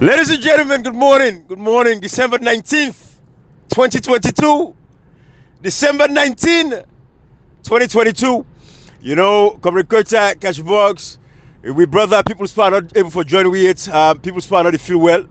Ladies and gentlemen, good morning. Good morning. December 19th, 2022. December 19th, 2022. You know, Communicator, Cashbox, we brother, People's Power not able to join with it. People's Power not feel well.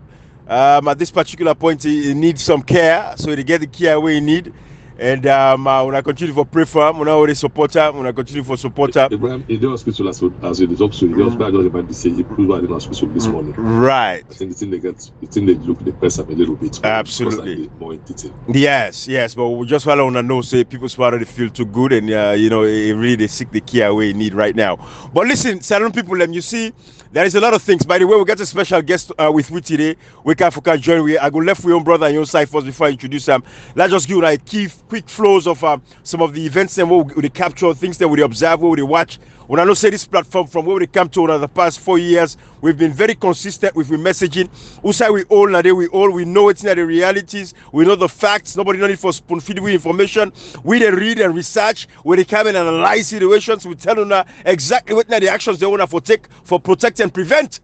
At this particular point, he needs some care, so they get the care we need. And when I continue for pray for him, when I already support him, when I continue for support him. Abraham, in the hospital as you talk to the hospital, I don't remember say he proved in the hospital this morning. Right. I think the thing they look the person a little bit. Absolutely. More in detail. Yes, but we just want to know, say people's power they feel too good, and it really they seek the care we need right now. But listen, Salon people, you see, there is a lot of things. By the way, we got a special guest with me today. We can join with. I go left with your brother and your side first before I introduce them. Let's just give like quick flows of some of the events and what we capture, things that we observe, what we watch. When I know say this platform from where we come to over the past 4 years, we've been very consistent with messaging. Usai we all now we know it's not the realities, we know the facts, nobody need for spoon feed with information. We they read and research, we they come and analyze situations, we tell them exactly what the actions they want to take for protect and prevent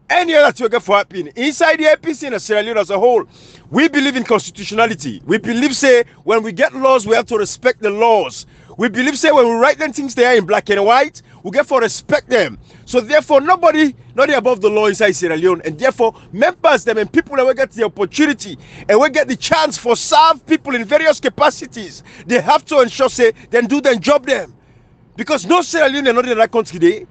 any other thing for happening. Inside the APC and Sierra Leone as a whole, we believe in constitutionality. We believe say when we get laws, we have to respect the laws. We believe say when we write them things there in black and white, we get for respect them. So therefore, nobody not above the law inside Sierra Leone, and therefore members them and people that will get the opportunity and will get the chance for serve people in various capacities. They have to ensure say then do their job them, because no Sierra Leone not in that country today.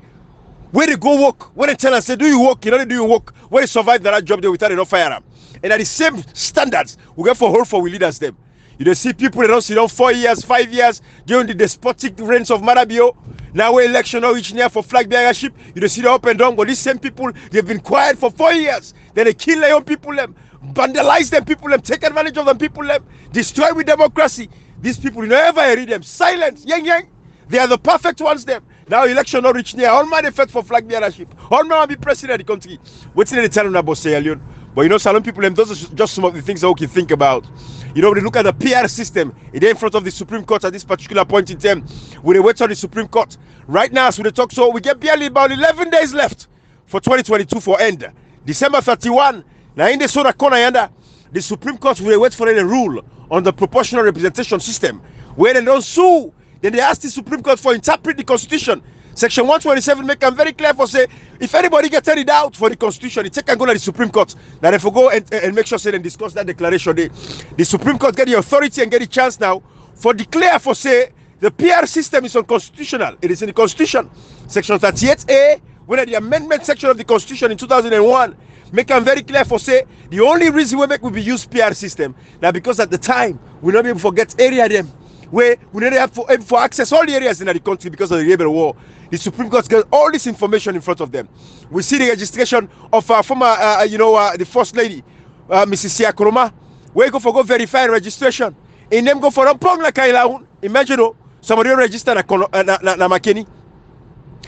Where they go work, when they tell us say do you work, you know they do you work, where they survive that job there without enough firearm. And at the same standards, we get for hold for we leaders them. You don't see people that don't sit down 4 years, 5 years during the despotic reigns of Marabio. Now we election now each year for flag bearership. You don't see the up and down, but these same people, they've been quiet for 4 years. Then they kill their own people, them, vandalize them people, them, take advantage of them people, them, destroy with democracy. These people, you never read them. Silence, yang. They are the perfect ones, them. Now election not reach near. All man effect for flag bearership. All man be president of the country. What's in the telling about Sierra Leone? But you know, Salon people, those are just some of the things that we can think about. You know, when they look at the PR system, it is in front of the Supreme Court at this particular point in time. We wait on the Supreme Court. Right now, as we talk, so we get barely about 11 days left for 2022 for end. December 31. Now in the soda corner yonder, the Supreme Court will wait for any rule on the proportional representation system. Where they don't sue, then they ask the Supreme Court for interpret the Constitution. Section 127 make them very clear for say, if anybody gets any doubt for the Constitution, it can go to the Supreme Court. Now they go and make sure say and discuss that declaration. The Supreme Court get the authority and get the chance now for declare for say the PR system is unconstitutional. It is in the Constitution. Section 38A, when the amendment section of the Constitution in 2001, make them very clear for say the only reason we make we be use PR system now because at the time we not be able to get area them where we need to have for access all the areas in the country because of the rebel war. The Supreme Court got all this information in front of them. We see the registration of former, the First Lady, Mrs. Siakroma, where you go for go verify registration. In them go for a pong like Kailaun. Imagine somebody register na Makeni.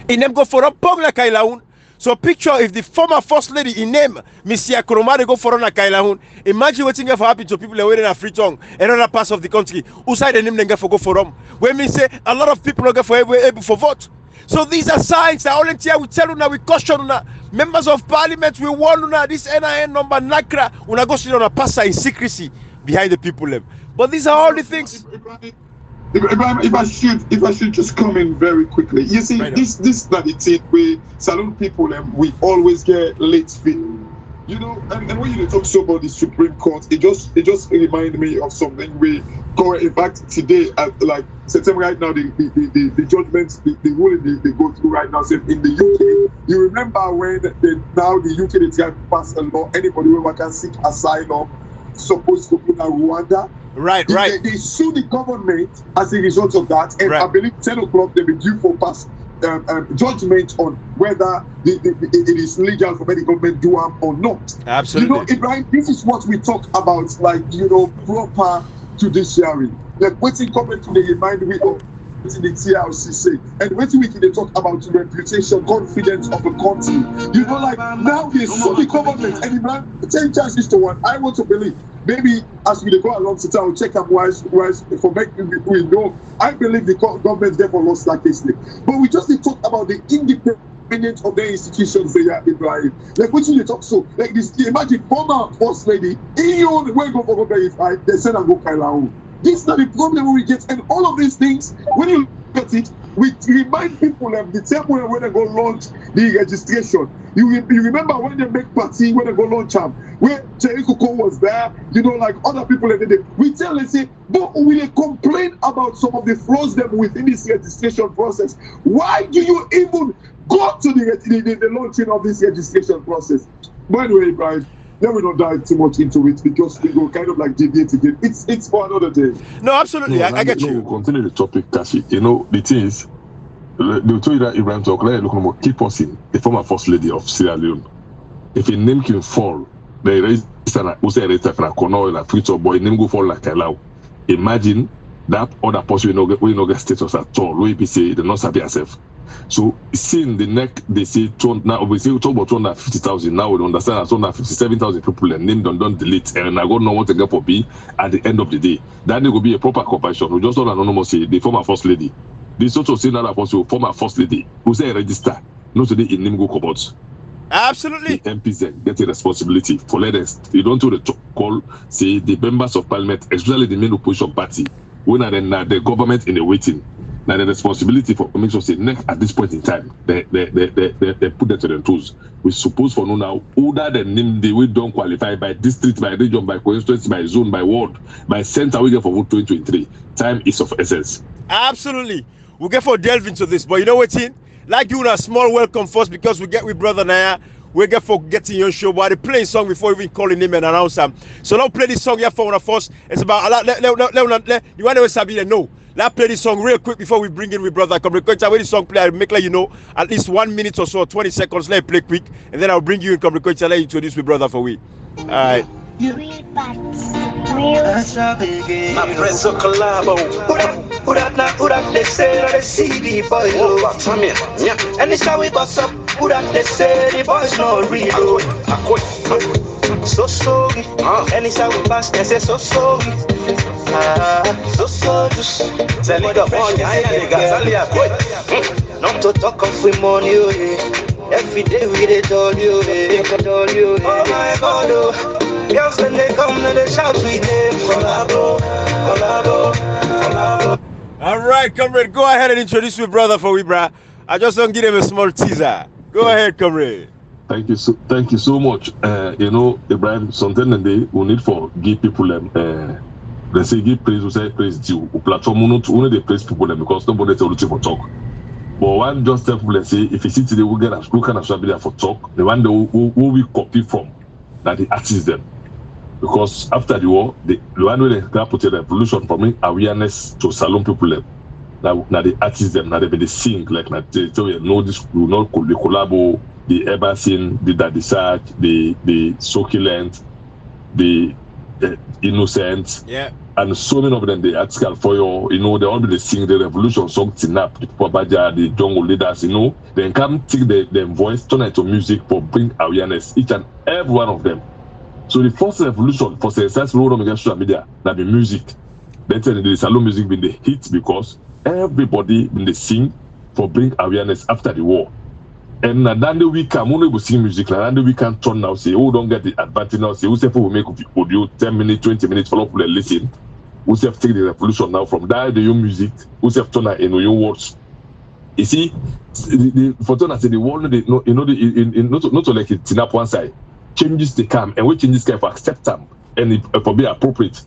In them go for a pong like Kailaun. So picture if the former First Lady in name, Mrs. Siakroma, they go for a Kailaun. Imagine what's going to happen to people that are in a free tongue in other parts of the country. Who side the name they go for them? When we say a lot of people are able for vote. So these are signs that all here we tell you now, we caution you now. Members of Parliament, we warn you now. This NIN number NACRA, we not go sit on a passer in secrecy behind the people. But these are all the things. If I should just come in very quickly. You see, right this that it's it way Salon people we always get late fee. You know, and when you talk so about the Supreme Court, it just reminded me of something we go. In fact, today, like September right now, the judgments, the ruling they go through right now. So in the UK, you remember when now the UK they try to pass a law, anybody who can seek asylum supposed to go to Rwanda. Right. They sue the government as a result of that, and I believe 10 o'clock they will due for pass. Judgment on whether it is legal for any government do harm or not. Absolutely. You know, Ibrahim, this is what we talk about, like, proper judiciary. Like, waiting comment to remind me of what the TLC say, and waiting we can talk about the reputation, confidence of a country. You know, like now they sue the government, and Ibrahim, 10 chances to 1. I want to believe. Maybe as we go along, sit down, check up wise for making we know. I believe the government therefore lost that case. But we just need to talk about the independent independent of the institutions they are in. Like what you talk so like this. Imagine former first lady, Iyon where go for verify, they send and go Kailao. This is not the problem we get, and all of these things when you look at it, we remind people of the time when they go launch the registration. You remember when they make party, when they go launch them, where Jerry Coco was there, like other people that did. We tell them, say, but we complain about some of the flaws them within this registration process. Why do you even go to the launching of this registration process? By the way, Brian, then we don't dive too much into it because we go kind of like deviate again. It's for another day. No, absolutely. No, I get you. We'll continue the topic, Kashi. The thing is, they told you that Ibrahim talk, look, keep us in the former first lady of Sierra Leone. If a name can fall, they register who say register for a corner a future boy, name go fall like allow. Imagine that other person we no get status at all. We say they not sabi herself. So seeing the neck they say now we say we talk about 250,000. Now we understand that 257,000 people and name don't delete, and I don't know what to get for B at the end of the day. That there will be a proper compassion. We just don't anonymously the former first lady. This also say another person former first lady who say register. No today in name go cobots. Absolutely. The MPs get a responsibility for letters. You don't do the call, say the members of parliament, especially the main opposition party, when are then the government in the waiting. Now the responsibility for make sure say next at this point in time, they put that to the tools. We suppose for now, older than name they will don't qualify by district, by region, by constituency, by zone, by ward, by center we get for vote 2023. Time is of essence. Absolutely. We'll get for delve into this, but you know what, like you a small welcome first because we get with brother Naya. We get for getting your show, but I play a song before even calling him and announce him. So now play this song here for one of us. It's about you want to sabi no. Let's play this song real quick before we bring in with brother. Come record when the song play, I'll make at least 1 minute or so, 20 seconds. Let play quick, and then I'll bring you in. Come record let you introduce with brother for we. All right. My press of collabo. Who that they say the CD boy yeah. And it's how we bust up. Who that they say the boys no real. So sorry. And it's how we pass. They say so sorry. So just tell me the one. Not to talk of we money. Every day we did all you. Oh my God. Oh. Girls when they come and they shout with them collabo. All right, comrade, go ahead and introduce your brother for we, brah. I just don't give him a small teaser. Go ahead, comrade. Thank you so much. Ibrahim, something and they will need for give people they say give praise, we say praise due. Platform only they praise people because nobody tell you for talk. But one just tell people say if you see today we get a school kind of ability for talk, the one who we copy from that the artists them. Because after the war, the one way they put a revolution for me, awareness to salon people. Now the artists them, now they sing like they tell you know this, you know the collabo, the ever seen, the daddy search, the succulent, the innocent, yeah, and so many of them the article for they all be sing the revolution song Tinap, the Pabaja, the jungle leaders, they come take their voice, turn it to music for bring awareness, each and every one of them. So the first revolution for success road on social media that be music. Then the salon music been the hit because everybody been the sing for bring awareness after the war. And then we can only go sing music, and then we can turn now say, oh, don't get the advantage now. Say, who say we make audio 10 minutes, 20 minutes, follow up listen. Who say take the revolution now from that the your music, who say turn in your words. You see, for turn say the world not to like it in up one side. Changes they come and we changes can for accept them and it for be appropriate.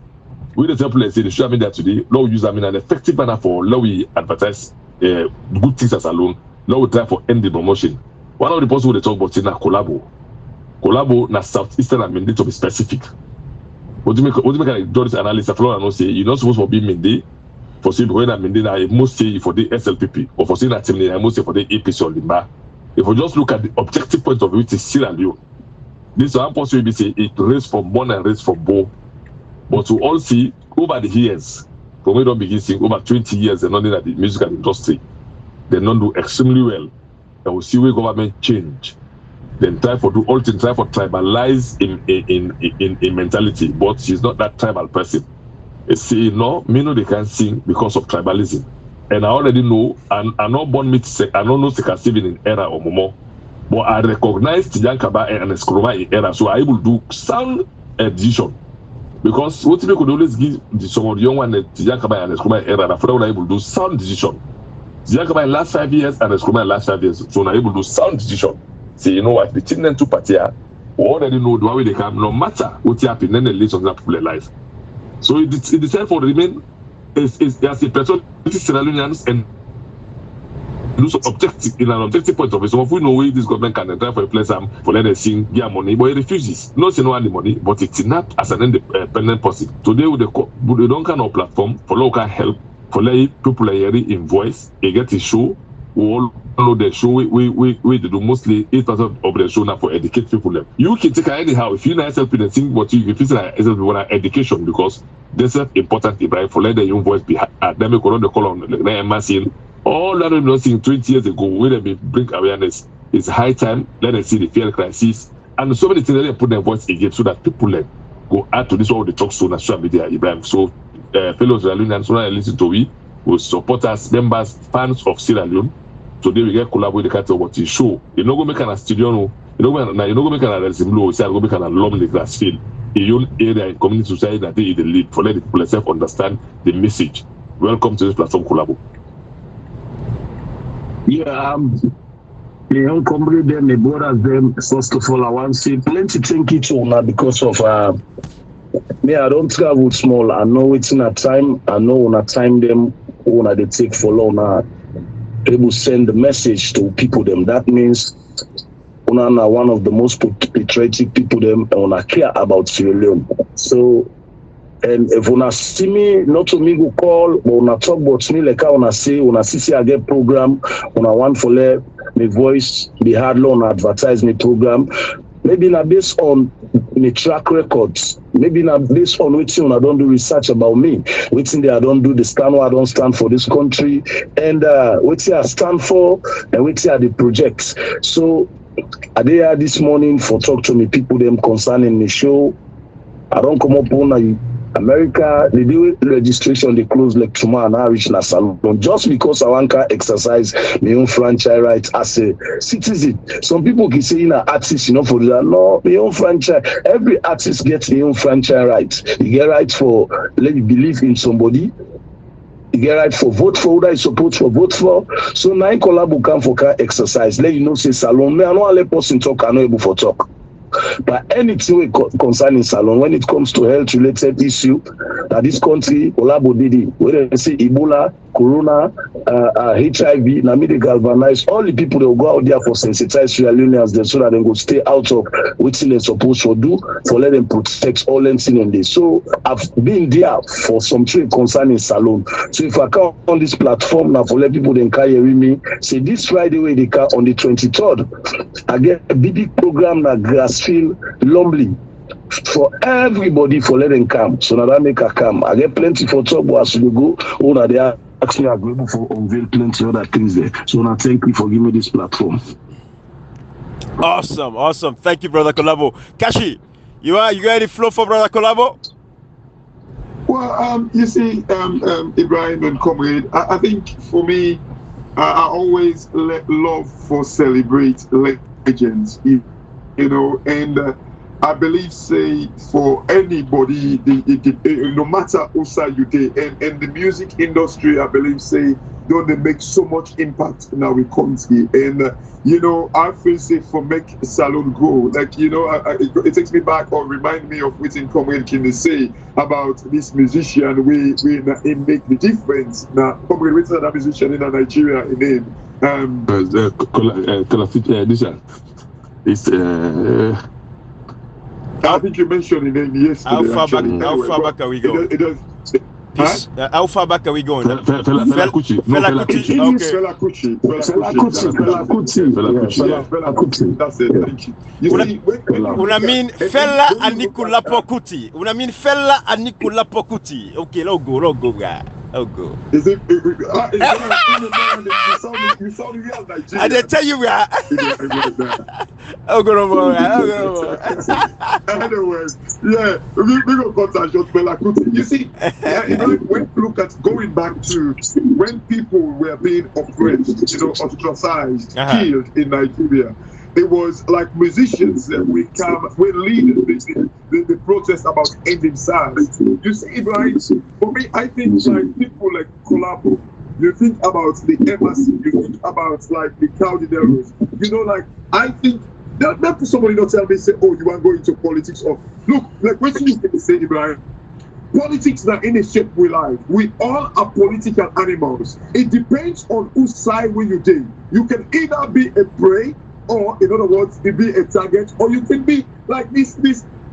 We the example say the social media today, now use an effective manner for now we advertise good things as alone. Now we try for end the promotion. One of the posts we talk about is na collabo. Collabo na southeastern and mandate to be specific. What do you make like do this analysis? Flora no say you're not supposed to be Mende for say when I'm Mende I must say for the SLPP or for saying that I must say for the APC or Limba. If we just look at the objective point of view, it is Sierra Leone. This one possibly say it raised from one and raised from both. But to all see over the years, from we don't begin seeing over 20 years and nothing at the musical industry, they don't do extremely well. And we see where government change. Then try for do all things, try for tribalize in mentality, but she's not that tribal person. They say no, me know they can sing because of tribalism. And I already know, and I know born me to say I don't know they can sing in era or momo. But I recognize Tijan Kaba and Eskroma era, so I will do sound edition. Because what people could always give some of the young one Tijan Kaba and Eskroma era, I will able to do sound decision. Tijan Kaba in last 5 years and Eskroma in last 5 years, so I able to do sound decision. Say, you know what, between them two parties, we already know the way they come, no matter what happens, then they live on that people's life. So it decides for remain is as a person, Sierra Leoneans and lose objective in an objective point of view. So if we know where this government can try for a place for let them sing their money, but it refuses. Not saying no any money, but it's not as an independent person. Today with the don't kind of platform for local help, for let people invoice, they get a show, we all know the show we do mostly 8% of the show now for educate people. You can take anyhow if you not helping and sing what you feel like education because this is important Ibrahim for let the young voice be heard. Then we call the call on the MSC. All that we've not seen 20 years ago, where they bring awareness, it's high time. Let us see the fear crisis and so many things that they put their voice again so that people go add to this all the talk show on social media, Ibrahim. So, fellow Sierra Leoneans, so I listen to we will support us, members, fans of Sierra Leone. Today we get collaborate the kind of what you show. You know, go make an studio, you know, go make an resume, say go make an alum the grass field. In area in community society that they the lead for let the people themselves understand the message. Welcome to this platform collabo. Yeah, the young comrade them, the brothers them. First of all, I want to say plenty thank you to now because of me. I don't travel small. I know it's in a time. I know when I time them, when they take for long now, able send the message to people them. That means una one of the most patriotic people them and una care about Sierra Leone. So. And if una see me, not to me go call, but una talk about me like I wanna say, una see I get program, una want for let my voice be hard loan advertise me program. Maybe not based on my track records. Maybe not based on which I don't do research about me. Which I don't do the stand where I don't stand for this country. And which I stand for and which are the projects. So I did here this morning for talk to me people them concerning the show. I don't come up on America, they do registration, they close like tomorrow and I reach na salon just because I want to exercise my own franchise rights as a citizen. Some people can say, artist, for that. No, my own franchise. Every artist gets their own franchise rights. You get right for let you believe in somebody. You get right for vote for who I support for vote for. So now collab come for car exercise. Let you know say salon. Me I don't let person talk. I know able for talk. But anything concerning salon, when it comes to health-related issue, that this country, Olabo Didi, whether they say Ebola, Corona, HIV, Namide galvanize all the people that will go out there for sensitize Sierra Leoneans so that they will stay out of what they're supposed to do for let them protect all them things in this. So I've been there for some trade concerning salon. So if I come on this platform now for let people then carry me, say this Friday where they come on the 23rd, I get a big program na Grassfield, Lumley. For everybody for let them come. So now that make a come. I get plenty for trouble as we go. Oh, now they are actually agreeable for unveil plenty other things there. So now thank you for giving me this platform. Awesome. Thank you, Brother Collabo. Kashi, you got any flow for Brother Collabo? Well, you see, Ibrahim and Comrade, I think for me, I always love for celebrate legends, and I believe, say, for anybody, no matter who side you take, and the music industry, I believe, say, don't they make so much impact now we country, and I feel say for make salon grow, like it takes me back or remind me of what in Comrade King say about this musician, we make the difference. Now, Comrade, which other musician in Nigeria in name? I think you mentioned it yesterday. How far back are we going? How far back are we going? Fela Kuti. That's it. Thank you. Una mean Fela Anikulapo Kuti. Una mean Fela Anikulapo Kuti. Okay, let's go, guy. Oh, go. Is it? You sound real Nigerian. I didn't tell you we are. Oh, go. Anyways, yeah, we go contact just Fela Kuti. You see, when you look at going back to when people were being oppressed, ostracized, killed in Nigeria, it was like musicians that we lead the protest about ending SARS. You see, Ibrahim, for me, I think like people like Collabo, you think about the embassy, you think about like the Calderos, you know, like I think that somebody don't tell me say, oh, you are going to politics, or look, like what you can say, Ibrahim. Politics that in a shape we like. We all are political animals. It depends on whose side when you take. You can either be a prey, or in other words, be a target, or you can be like this,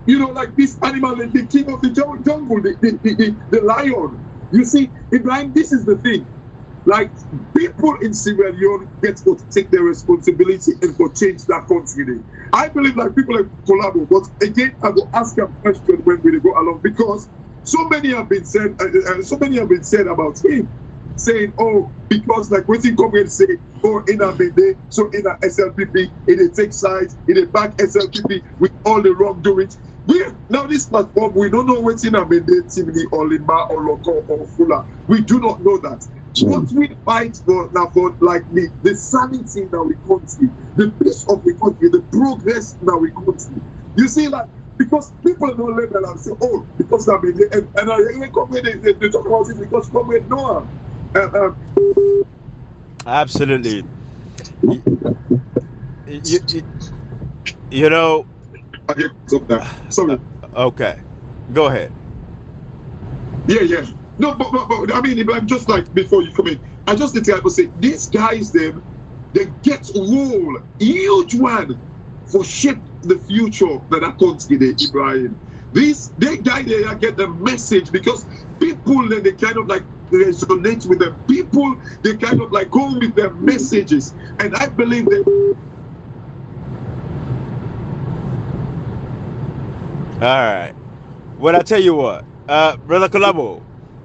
you know, like this animal, like the king of the jungle, the lion. You see, Ibrahim, this is the thing. Like people in Sierra Leone get to take their responsibility and go change that country. I believe like people like Collabo, but again, I will ask a question when we go along, because so many have been said about him, saying, oh, because like what you come and say, oh, in a BD, so in a SLPP, in a take sides, in a back SLPP with all the wrongdoings. Now this platform, we don't know what's in a BD, Timini or Limba or Loco or Fula. We do not know that. What we fight for now, for like the sanity in our country, the peace of the country, the progress in our country. You see, like, because people don't label and say, oh, because I mean, and I come with they talk about it because come with Noah. Absolutely. You know. Sorry. Okay. Go ahead. Yeah. No, but I mean, I'm just like before you come in, I just need to say these guys, they get role, huge one, for shape the future that that country there, Ibrahim. They get the message, because people they kind of like resonate with them. People they kind of like go with their messages, and I believe that. All right. Well, I tell you what, Brother Collabo,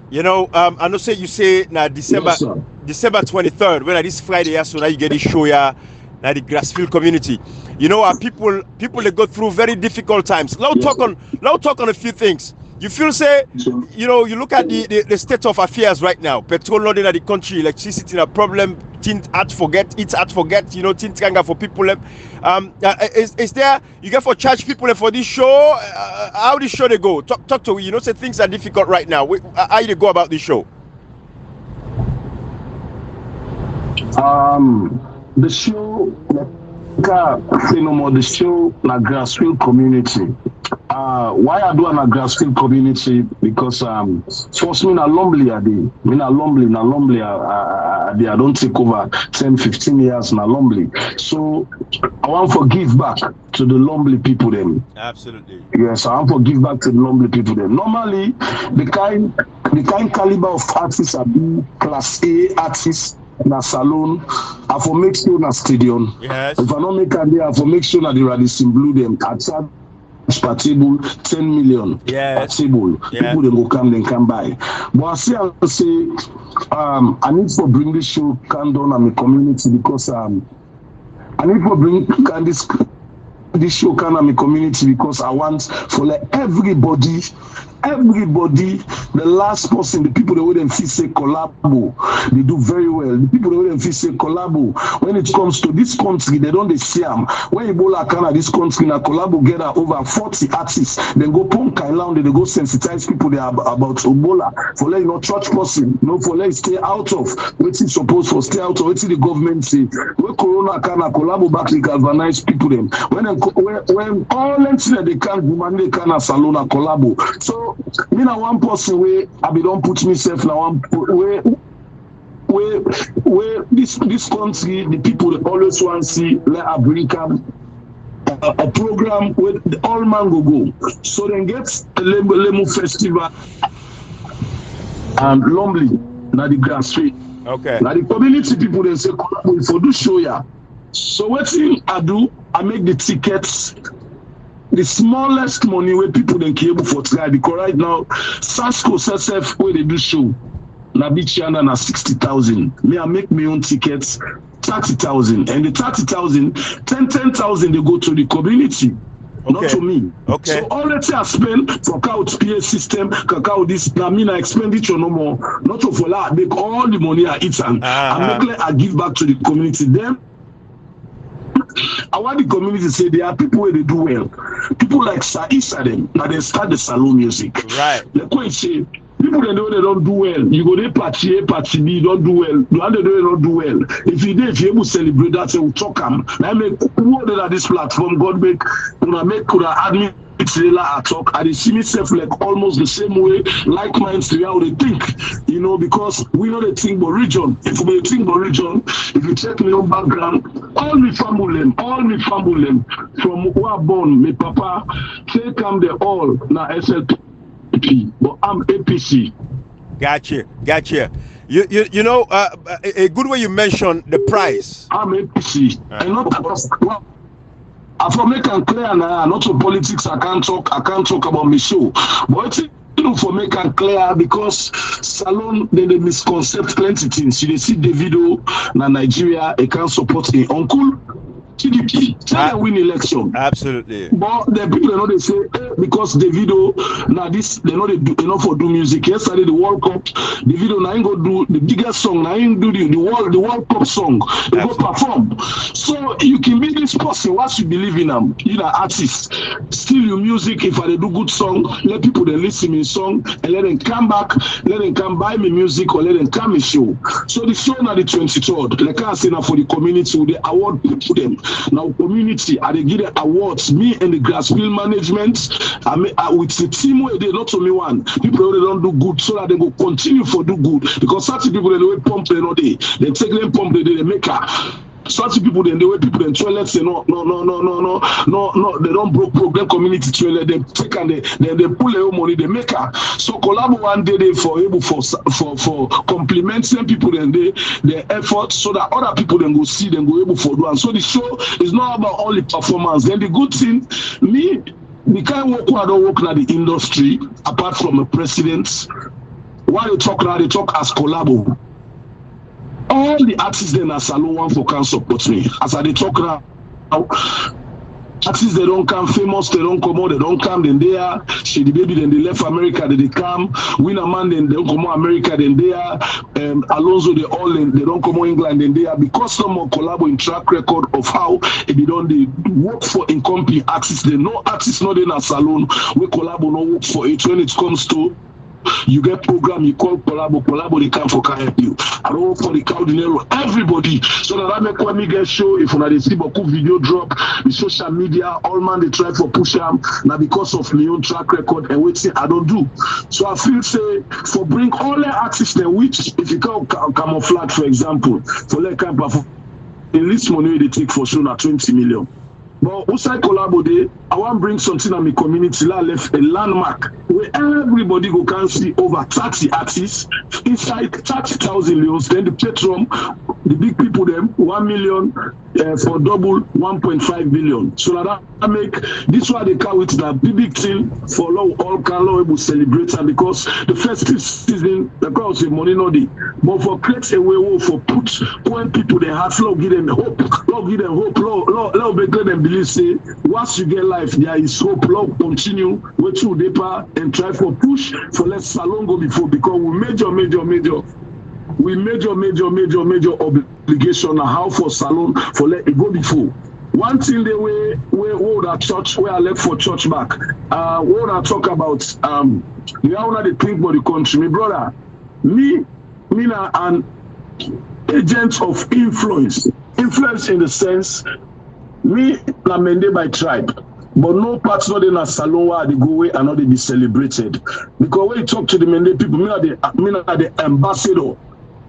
you know, I know say you say now December 23rd, when this Friday, so now you get this show here, now the Grassfield community. You know, people they go through very difficult times. Now talk on a few things. You feel say, you know, you look at the state of affairs right now. Petrol loading at the country, electricity a problem. It's hard forget. You know, things can for people. Is there you get for charge people for this show? How this show they go? Talk to you know, say things are difficult right now. How you go about this show? The show, the show na Grassfield community. Why I do a Grassfield community? Because first me na Lumbly I don't take over 10-15 years na Lumbly. So I want to give back to the Lumbly people them. Absolutely. Yes, I want to give back to the Lumbly people them. Normally the kind caliber of artists are be class A artists na salon, I for make sure na stadium. Yes. If I don't make a day, I for make sure that the Radisson Blue them at per table 10 million. Yes. Per table. Yeah. People they come by. But I say I need to bring this show can down on my community, because I need to bring this show can on my community, because I want for like everybody, the last person, the people that wouldn't feel say Collabo, they do very well. The people that wouldn't feel say Collabo, when it comes to this country, they don't see them. When Ebola can this country, now Collabo get over 40 artists, then go punk around, they go sensitize people there about Ebola, for let church person, for let stay out of what's it supposed for stay out of what's the government say. When Corona can Collabo back, they galvanize people them. When all that they can't demand, they can salon a Collabo. So me na one person where I be don't put myself na one where this country, the people they always want to see let a bring a program where the all man go. So then get a Lemo festival and Lumbly na the Grassfield. Okay. Now the community people they say Collabo for do show ya. So what thing I do, I make the tickets. The smallest money where people then able for try, because right now Sasco SF where they do show na Bichiana na 60,000. Me I make my own tickets 30,000, and the 30,000, 10,000 they go to the community, not to me. Okay. So all that I spend for couch PA system, cacao this na me na expenditure no more. Not to for that, make all the money I eat and I make like I give back to the community. Then I want the community to say there are people where they do well. People like Sir Issa them, now they start the salon music. Right. Like what you say, people that know they don't do well, you go there party A, party B, don't do well. The one they don't do well. If you able to celebrate that, say we talk them. I make what at this platform, God make could admit it's really I talk. I see myself like almost the same way, like minds to how they think, you know, because we know they think about region. If we think about region, if you check my own background, all my family from who are born, my papa, they come they all now SLP, but I'm APC. Gotcha. You know, a good way you mentioned the price. I'm APC, and not from make and clear now, not for politics. I can't talk about my show. But for make and clear because salon they misconcept plenty things. You see the video na Nigeria, they can't support a uncle. TDP, tell them win election. Absolutely. But the people know they say because the video now this they know they do enough for do music. Yesterday the World Cup, the video now ain't go do the biggest song, now ain't do the World Cup song. They go perform. So you can be this person once you believe in them, you know artists. Steal your music if I do good song, let people then listen in song and let them come back, let them come buy me music or let them come and show. So the show now the 23rd, like I say now for the community, the award to them. Now, community, I give the awards. Me and the Grassfield management, with the team where they not only one people they don't do good, so that they go continue for do good. Because certain people they will pump they take them pump they make her. Certain people then the way people in toilets say no, they don't broke them community toilet, they take and they pull their own money, they make her. So collab one day they for able for complimenting people then their efforts so that other people then go see them go able for do. And so the show is not about only performance. Then the good thing, me the kind of work I don't work in the industry apart from a president. While they talk now, they talk as collabo. All the artists then are salon one for can support me. As I talk now, artists they don't come famous, they don't come out, they don't come, then they are Shady Baby, then they left America, then they come, Winner Man, then they don't come out America, then they are Alonso, they all they don't come out England, then they are because some more collabo in track record of how it be done they work for in company artists, they know artists not in a salon, we collabo no work for it when it comes to you get program, you call collabo, they come for can help you. I don't work for the Cardinero, everybody. So that I make when me get show, if when I see beaucoup video drop, the social media, all man they try for push them. Now because of my own track record and waiting, I don't do. So I feel say for bring all the artists then which if you can camouflage for example, for let camp the least money they take for show na 20 million. But outside collabo day, I want to bring something in my community. I left a landmark where everybody go can see over 30 artists inside 30,000 leons. Then the Petrom, the big people them 1 million for double 1.5 billion. So that I make this one they call it the big thing for all can able celebrate and because the festive season the crowd say money no day. But for create a way for put when people they have love give them hope, love give them hope, love make them believe say once you get life there is hope, love continue way through deeper and try for push for let salon go before because we major obligation on how for salon for let it go before. One thing the way that church where I left for church back, what I talk about the how they think about the country, my brother, me an agent of influence in the sense me na mende by tribe. But no parts not in a salon where they go away and not they be celebrated. Because when you talk to the Mende people, me are the ambassador.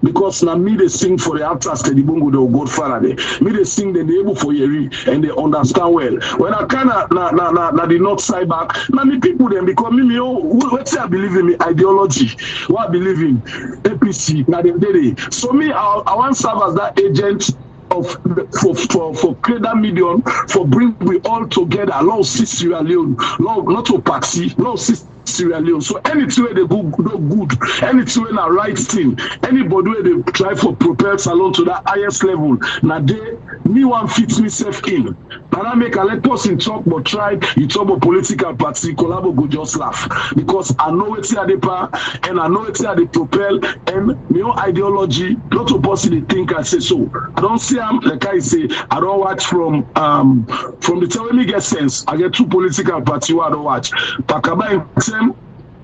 Because now me they sing for the actors, the bongo, the Godfather. Me they sing the able for Yeri and they understand well. When I kinda na the north side back, now me people them because me what's I believe in me ideology. What I believe in APC, now they did it. So me I want to serve as that agent for create that medium for bring we all together. Long Sierra Leone, long not to Paxi, long Sierra Leone. So anything where they go good, anything where the right thing, anybody where they try for propel Salon to that highest level, now they me one fits myself in. And I make a let person talk but try you talk about political party, collabo go just laugh. Because I know it's here they power and I know it's here they propel and my own ideology, lot of person they think I say so. I don't see them like I say, I don't watch from the time when me get sense, I get two political party who I don't watch. Pakaba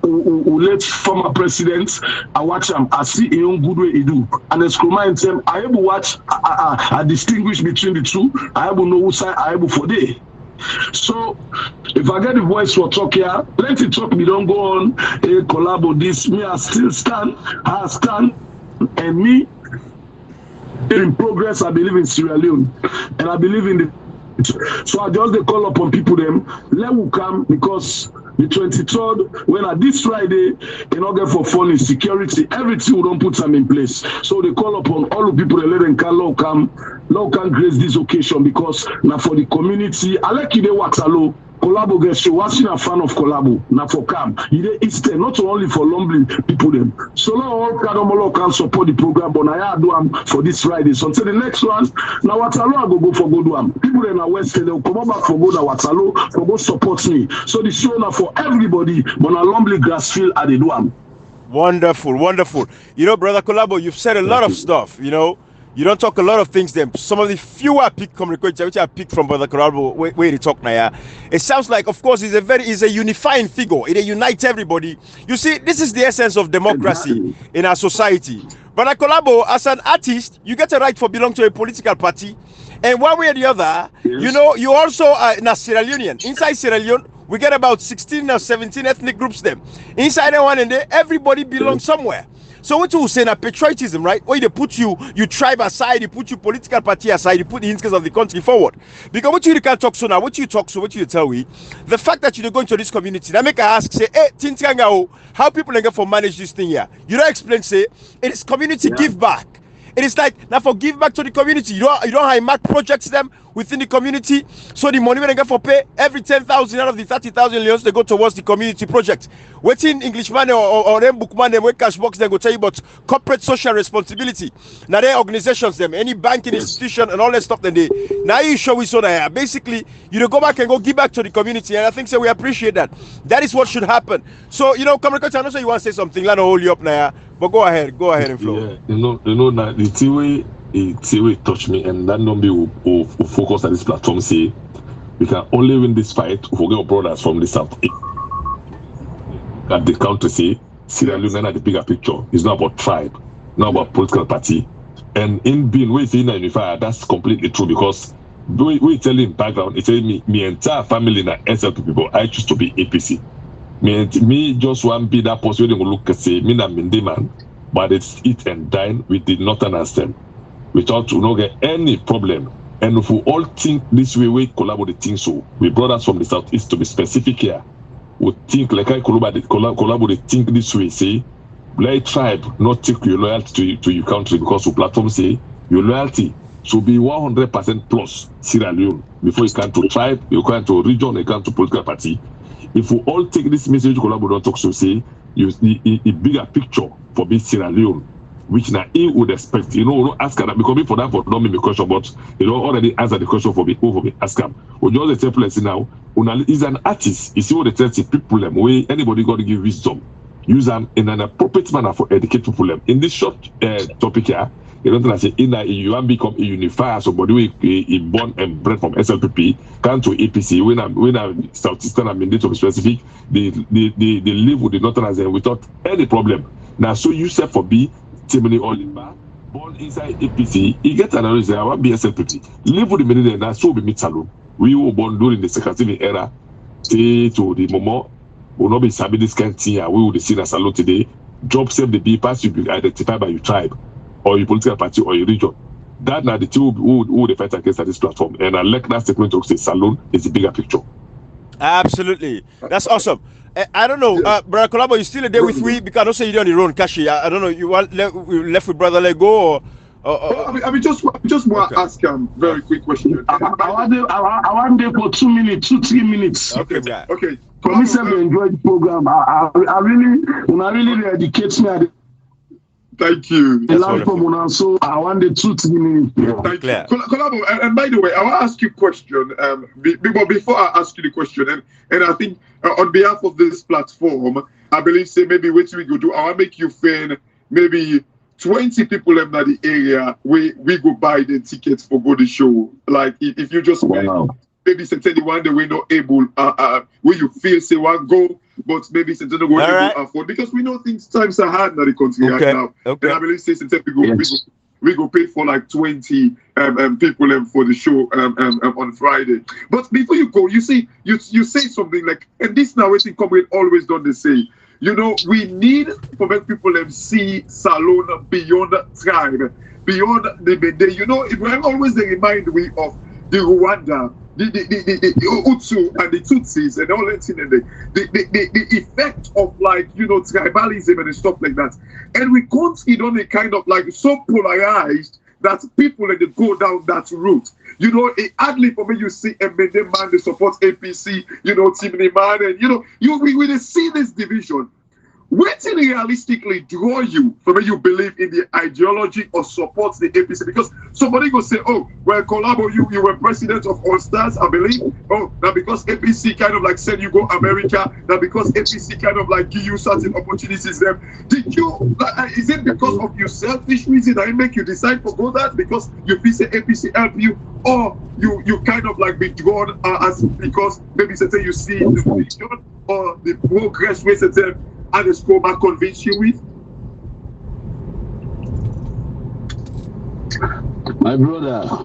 who let former presidents, I watch them, I see a young good way he do. And the Skroma and them, I able watch, I distinguish between the two, I able know which side I able for day. So if I get the voice for talk here, plenty talk me don't go on, collabo this, me I still stand, and me in progress, I believe in Sierra Leone, and I believe in the. So I just they call upon people them, let will come because the 23rd, when at this Friday, in order for fun security, everything we don't put them in place. So they call upon all the people that let them come grace this occasion because now for the community, I like you they work alone. Collabo get show. Watching a fan of Collabo. Now for Cam, it's not only for lonely people them. So now all Kadomolo can support the program, but I do for this Friday. So until the next one, now Watalo I go for good one. People in the West they will come back for good Watalo for go support me. So the show now for everybody, but now lonely grass field at the do. Wonderful. You know, Brother Collabo, you've said a lot of stuff. You know. You don't talk a lot of things then. Some of the fewer pick communications which I picked from Brother Collabo where they talk now. It sounds like, of course, he's a unifying figure. It unites everybody. You see, this is the essence of democracy in our society. Brother Collabo, as an artist, you get a right for belong to a political party. And one way or the other, you know, you also are in a Sierra Leonean. Inside Sierra Leone, we get about 16 or 17 ethnic groups them. Inside that one and there, everybody belongs somewhere. So what you say now, patriotism, right? Where they put you tribe aside, you put your political party aside, you put the interests of the country forward. Because what you can talk so now, what you tell me, the fact that you're going to this community, that make I ask, say, hey, Tintingao, how people are going to manage this thing here? You don't explain, say, it is community give back. It is like now for give back to the community. You don't high mark projects them within the community. So the money when they get for pay every 10,000 out of the 30,000 leons they go towards the community project. Waiting Englishman or them bookman them with cash box they go tell you about corporate social responsibility. Now they organizations them any banking institution and all that stuff. Then they now you show we saw that basically you go back and go give back to the community and I think so we appreciate that. That is what should happen. So you know, Communicator, I know so you want to say something. Let me hold you up now. But go ahead and flow. Yeah, you know now the TV touch me and that number will focus on this platform say we can only win this fight if we get our brothers from the south. At the country say Sierra Leone at the bigger picture. It's not about tribe, not about political party. And in being we say unified, that's completely true because we tell him background, it's telling me entire family in SLP people, I choose to be APC. Me just want be that person who look and say me na Minde man, but it's eat and dine with the northerners them without to not get any problem. And if we all think this way, we collaborate things so we brothers from the southeast to be specific here, we think like I collaborate think this way, say like tribe not take your loyalty to your country because your platform say your loyalty should be 100% plus Sierra Leone before you come to tribe, you come to region, you come to political party. If we all take this message, Collabo don't talk so say, you a bigger picture for this Sierra Leone, which now he would expect, ask her because for that for don't make me question, but already answer the question for me ask him. When you just tell us now, is an artist, you see what they tell people them way anybody got to give wisdom, use them in an appropriate manner for educate people them. In this short topic here, you don't say in that you want become a unifier, somebody we born and bred from SLPP, come to APC. When I Southeastern and Minde to be specific, they live with the Northerners without any problem. Now, so you say for B, Timothy Oliver, born inside APC, he gets another say I want be SLPP. Live with the Minde and that's so be meet salon. We were born during the Secretary era, say to the Momo, will not be sabi this kind of thing. We will see the salon today. Job save the B pass you be identified by your tribe, or your political party or your region. That now the two who they fight against at this platform. And I like that statement to say Salon is a bigger picture. Absolutely. That's awesome. I don't know, Brother Collabo, you still there with me? Because I don't say you're on your own, Kashi. I don't know, you want left with Brother Lego I just want to ask very quick question. I want them for 2 minutes, 3 minutes. Okay. Come enjoy the program. I really dedicate me. Thank you. So I want the 2-3 minutes. Thank you. Collabo, and by the way, I want to ask you a question. Before I ask you the question, and I think on behalf of this platform, I believe say maybe what we go do, I want to make you feel maybe 20 people in the area we go buy the tickets for go the show. Like if you just maybe certainly one day we're not able where you feel say one go, but maybe certainly go able to afford, because we know times are hard in the country right now. And I believe say certainly we go pay for like 20 people for the show on Friday. But before you go, you see you say something like, and this now waiting coming always done the say. You know, we need to make people see Salone beyond tribe, beyond the Bede. You know, it will always remind me of the Rwanda, the Hutu and the Tutsis and all that thing, and the effect of like, you know, tribalism and stuff like that. And we can't see on a kind of like so polarized that people that they go down that route. You know, it hardly for me you see a man they support APC, you know, Timmy man, and you know, we see this division. Where did realistically draw you from when you believe in the ideology or support the APC? Because somebody go say, oh, well, Collabo, you were president of All Stars, I believe. Oh, now because APC kind of like said you go America, now because APC kind of like give you certain opportunities there. Did you, is it because of your selfish reason that it make you decide to go that? Because you feel say APC help you, or you kind of like be drawn as because maybe say you see the vision or the progress with it. And the school might convince you with? My brother,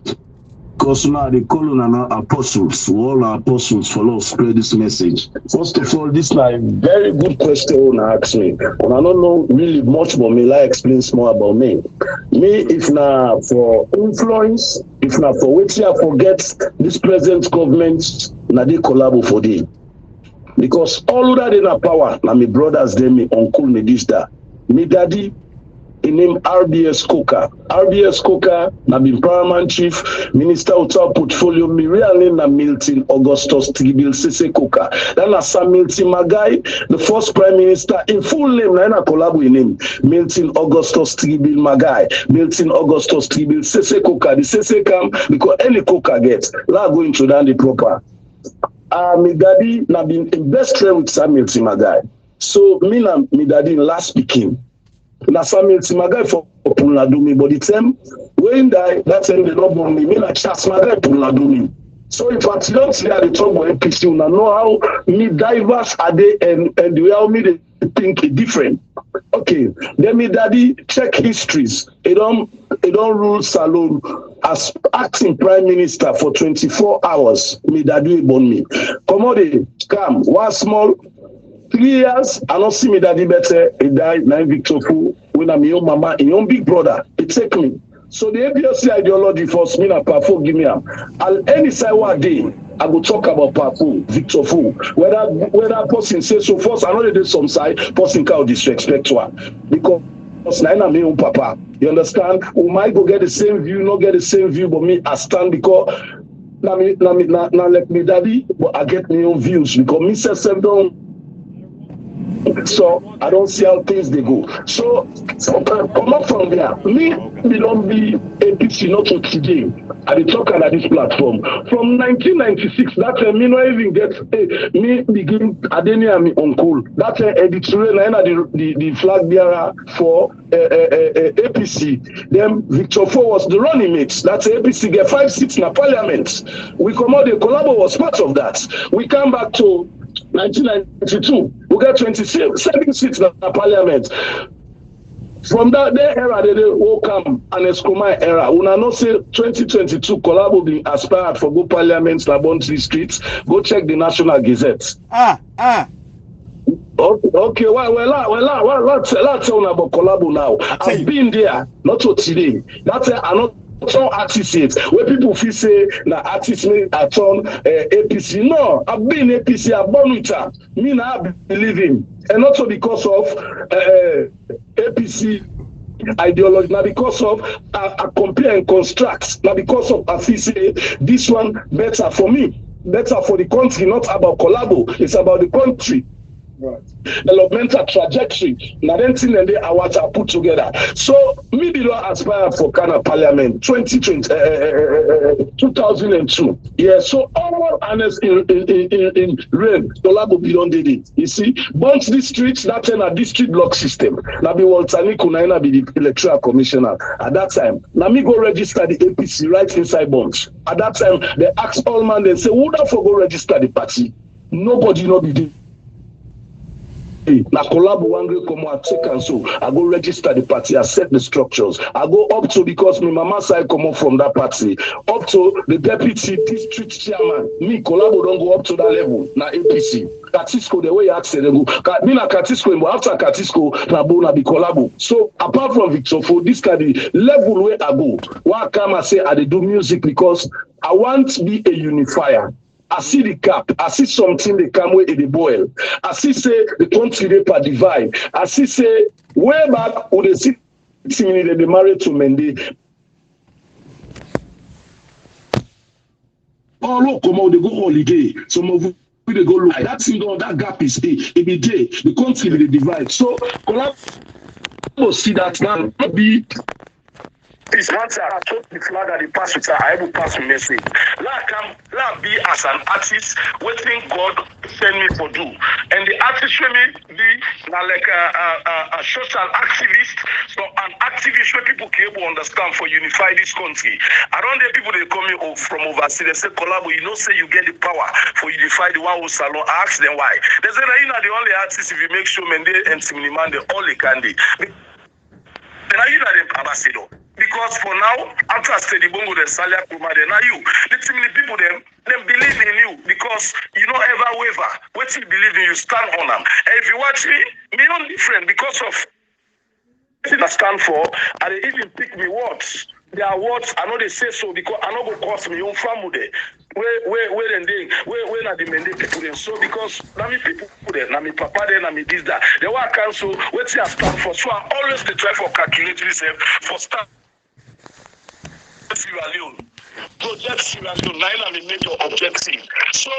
because now they call on our apostles, all our apostles follow spread this message. First of all, this is a very good question to ask me. And I don't know really much about me, like explains more about me. Me, if not for influence, if not for which I forget this present government, now they collabo for them. Because all that in our power, now my brothers, them, my uncle, me this, that. Me daddy, he named RBS Coca. RBS Coca, na been paramount chief, minister of our portfolio, me real name na Milton Augustus Tribil Sese Coca. Then na Sam Milton Magai, the first prime minister, in full name, na I collabo in him. Milton Augustus Tribil Magai, Milton Augustus Tribil Sese Coca. The Sese come because any Coca gets, la go into down the proper. My daddy na been in best friend with Samuel Timagai. So me na my daddy last speaking. Na Samuel Timagai for Puladumi, but the time when that time they don't born me na Charles Magai Puladumi. So if I don't see how they talk about APC, you know how me diverse are they and the way how me they think it different. Okay, then me daddy check histories. It don't rule Salone as acting prime minister for 24 hours. Me daddy born me. Come on, come one small 3 years. I don't see me daddy better. He died. Now Victor Fu. When I'm your mama, your own big brother. It take me. So the APC ideology first me na Pafo give me up. Any side what day I go talk about Pafo, Victor Fu. Whether person say so first, I know they did some side person can't disrespect to her because now I'm my own papa. You understand? We might go get the same view, not get the same view, but me I stand because now let me daddy, but I get my own views because me self don't. So I don't see how things they go. So come up from there. Me don't be APC not to today. I be talking at this platform from 1996. That time me not even get me begin Adeni and me uncle. That time editorial the flag bearer for APC. Then Victor Fo was the running mate. That's APC get 5 seats in the parliament. We come out. The Collabo was part of that. We come back to 1992, we got 27 seats in the parliament. From that era, they will come and Escoma era. We now say 2022, Collabo being aspired for go parliament, Labontry streets. Go check the National Gazette. Okay, well, let's tell about Collabo now. I've been there, not to today. That's I not. Some artists where people feel say na artists may turn APC. No, I've been APC, I've born with her. Me now I believe him. And also because of APC ideology. Now because of compare and construct. Now because of I say this one better for me, better for the country, not about collabo. It's about the country. Right. Developmental trajectory. Now then thing and they are what I put together. So me do not aspire for Ghana Parliament 2002. Yeah, so all honest in rain, collabo beyond it. You see, Bunch districts, that's in a district block system. Now be Waltani Kunaina be the electoral commissioner. At that time, now me go register the APC right inside Bunch. At that time, they ask all man, they say, who da for go register the party? Nobody know the na collab one come and take and so I go register the party, I set the structures. I go up to, because my mama side come up from that party, up to the deputy district chairman. Me collabo don't go up to that level. Na APC. Katisco, the way you ask it, they go. Me na Katisco, but after Katisco, na be collabo. So apart from Victor, for this kind of level where I go, why come I say I do music because I want to be a unifier. I see the cap. I see something they come with the boil. I see say the country they per divide. I see say way back when they see they married to Mende. Oh, come out, they go holiday. Some of them they go look. That thing, that gap is it be day. The country they divide. So collabo see that now be. It's once I took the flag at the pass with her, I will pass the message. Let be as an artist, waiting God send me for do. And the artist will be like a social activist, so an activist where people can able understand for unify this country. Around there, people they come in from overseas, they say, collabo, you know, say you get the power for unify the one who salon. I ask them why. They say, you know, the only artist if you make sure Mende and Siminiman, the only candy. Then you know the ambassador. Because for now, after study bongo the Salia Kuma, then are you? The many people them believe in you because you don't ever waver. What you believe in, you stand on them. And if you watch me not different because of what I stand for, and they even pick me words. There are words I know they say so because I know go cost me own family. Where and they where are the Mende people then? So because na me people there, na me papa there, na me this that. They want cancel what I stand for. So I always they try for calculate myself for start. Sierra Leone. Project Sierra Leone, nine are the major objective. So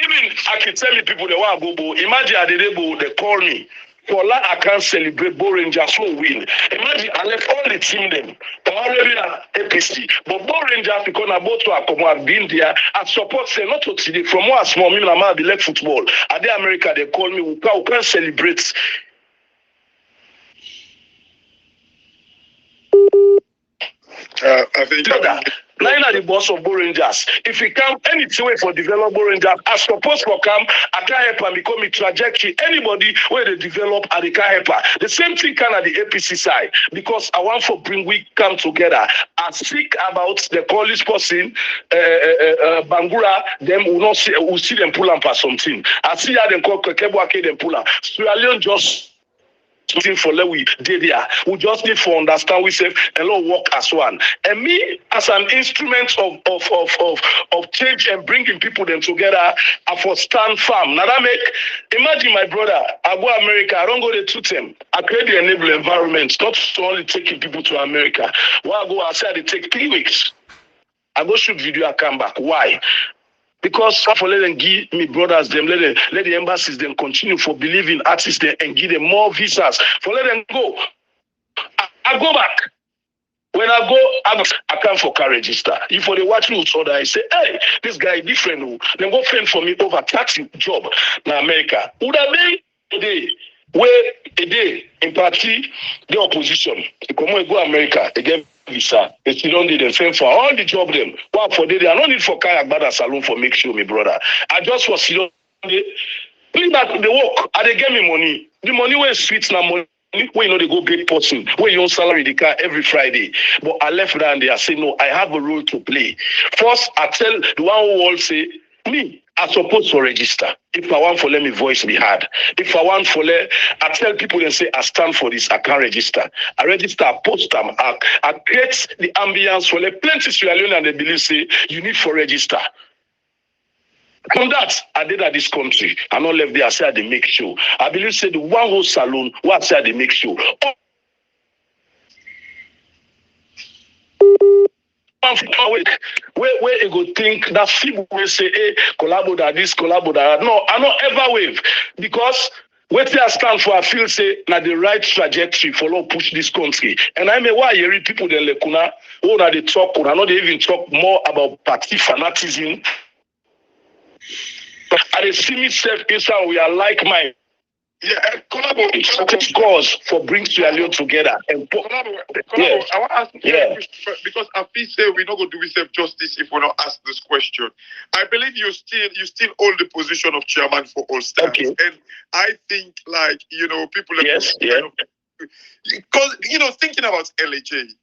even I can tell you people they want to go, imagine at the day they call me. For that I can't celebrate Bo Rangers who win. Imagine I left all the team them. Already APC. But Bo Rangers because I both have been there and support say not to today. From one small me I be like football. At the America they call me we can't celebrate. I think nine are the boss of Bo Rangers. If we come anything way for develop Bo Rangers, I suppose for come, I can't help and become a trajectory. Anybody where they develop, I can't help. The same thing can at the APC side because I want for bring we come together. I speak about the police person, Bangura. Them will not see, will see them pull up for something. I see how them call Kebwake them pull up. Sierra Leone just. For we did there. We just need to understand we say a lot work as one. And me as an instrument of change and bringing people them together, I for stand firm. Now that make imagine my brother, I go America, I don't go there to them. I create the enable environment, not only taking people to America. While I go outside, it take 3 weeks. I go shoot video, I come back. Why? Because for let them give me brothers them, let the embassies them continue for believing artists them and give them more visas. For let them go. I go back. When I go, I come for car register. If for the watch me so that I say, hey, this guy is different. Then go fend for me over taxi job in America. Would have been a day where a day in party the opposition. They come and go America again. Visa, they still don't need them same for all the job them. Well, for they are not need for kayak bada salon for make sure, me brother. I just was still please that they work. And they get me money. The money where sweet now money. Where you know they go big person, where you own salary the car every Friday. But I left down there. I say no, I have a role to play. First, I tell the one who all say me. I supposed to register. If I want for let me voice be heard. If I want for let, I tell people and say I stand for this. I can't register. I register. I post them. I create the ambience for let plenty Sierra Leone and they believe say you need for register. From that, I did at this country. I not left there. I said they make show. I believe say the one whole salon. What said they make show. where you go think that people will say, hey, collabo that this, collabo that. No, I not ever wave. Because what they stand for, I feel say, na the right trajectory for law push this country. And I mean, why you read people then lekuna, who na they talk, or not they even talk more about party fanatism. And they see me self inside, we are like minded. Yeah, collaborate. Cause for bring Sierra Leone together and collaborate. Yeah. I want to ask you Yeah. a question because I feel say we're not going to do ourselves justice if we don't ask this question. I believe you still hold the position of chairman for all staff, Okay. and I think people. Yes. Yeah. Because thinking about LAJ.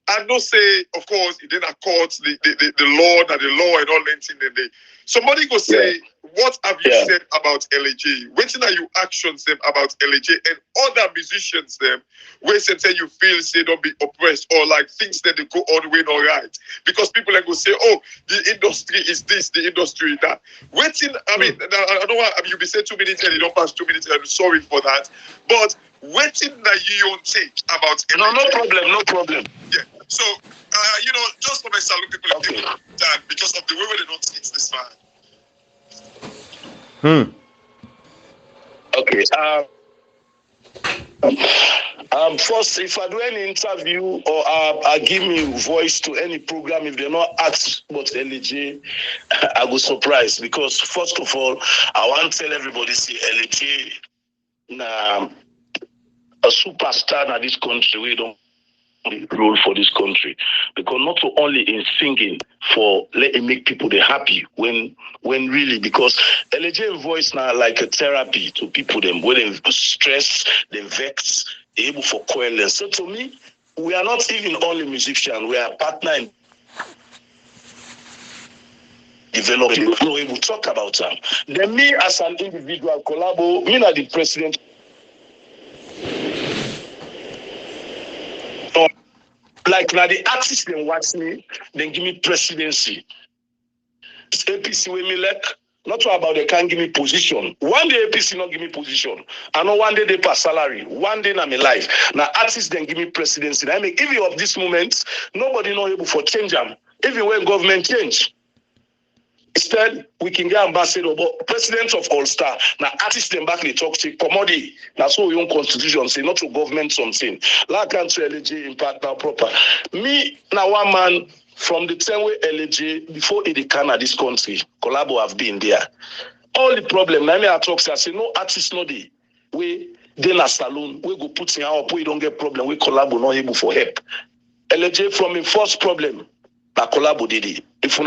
I know say, of course, it didn't accord the law and the law and all that thing. Somebody go say, what have you said about LAJ? What are your actions them about LAJ and other musicians them? Where say you feel say don't be oppressed or like things that they go on way all right? Because people like go say, oh, the industry is this, the industry is that. I mean, I don't want you be saying 2 minutes and you don't pass 2 minutes. I'm sorry for that, but waiting that you don't take about LAJ. No problem. Yeah. So, just for my salute people that because of the way they don't take this far. Okay. First, if I do any interview or I give me voice to any program, if they're not asked about LAJ, I go surprised because first of all, I want to tell everybody see LAJ na a superstar in this country. We don't role for this country because not only in singing for letting make people they happy when really because LAJ voice now like a therapy to people them when they stress, they vex, they able for coherence. So to me, we are not even only musicians, we are partner in developing. We will talk about them. Then me as an individual collabo, me not the president. Like now the artists then watch me, then give me presidency. It's APC with me like not about they can't give me position. One day APC not give me position. I know one day they pass salary. One day na my life. Now artists then give me presidency. I mean, even of this moment, nobody not able for change them. Even when government change. Instead, we can get ambassador, but president of All Star. Now, artists them back they talk to commodity. That's what we own constitution say, not to government something. Like country LAJ impact now proper. Me now one man from the time where LAJ before it can at this country, collabo have been there. All the problem. Now me I talk say I say no artist no day. We then a saloon. We go put in our we don't get problem. We collabo not able for help. LAJ from the first problem. Na collabo did it. If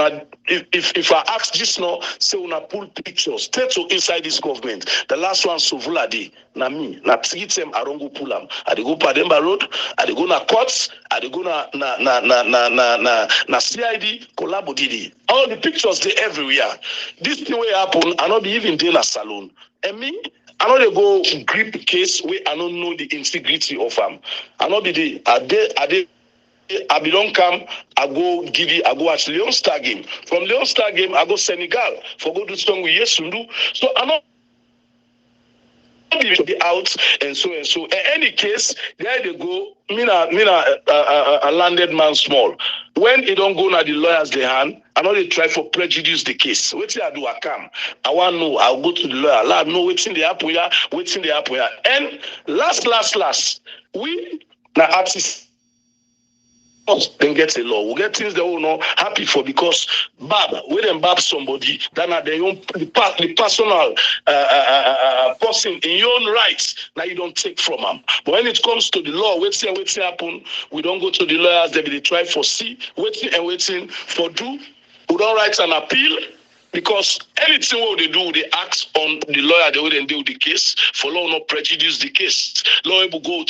I ask this now, say una pull pictures, stay to inside this government. The last one Sovula di, na me, na treat them, I don't go pull them. I dey go Pademba Road, I dey go na courts, I dey go na CID, collabo did it. All the pictures they everywhere. This thing will happen, I not be even there na salon. And me, I know they go grip case where I don't know the integrity of them. I know be there. Are they I belong come, I go give you, I go watch Leon Star game. From Leon Star game, I go Senegal for go do song with Yesundu. So I know be out and so. In any case, there they go. A landed man small. When it don't go now the lawyers they hand, I know they try for prejudice the case. Waiting I do I come. I want to know. I'll go to the lawyer. Lord, no waiting the happen here. Waiting the happen here. And last, we now artists. Then get a law. We get things they will not happy for because when them bab somebody, then are their own the personal person in your own rights. Now you don't take from them. But when it comes to the law, waiting happen. We don't go to the lawyers. They try for waiting for do. We don't write an appeal. Because anything what they do, they act on the lawyer, they wouldn't deal with the case. For law not prejudice the case. Law will go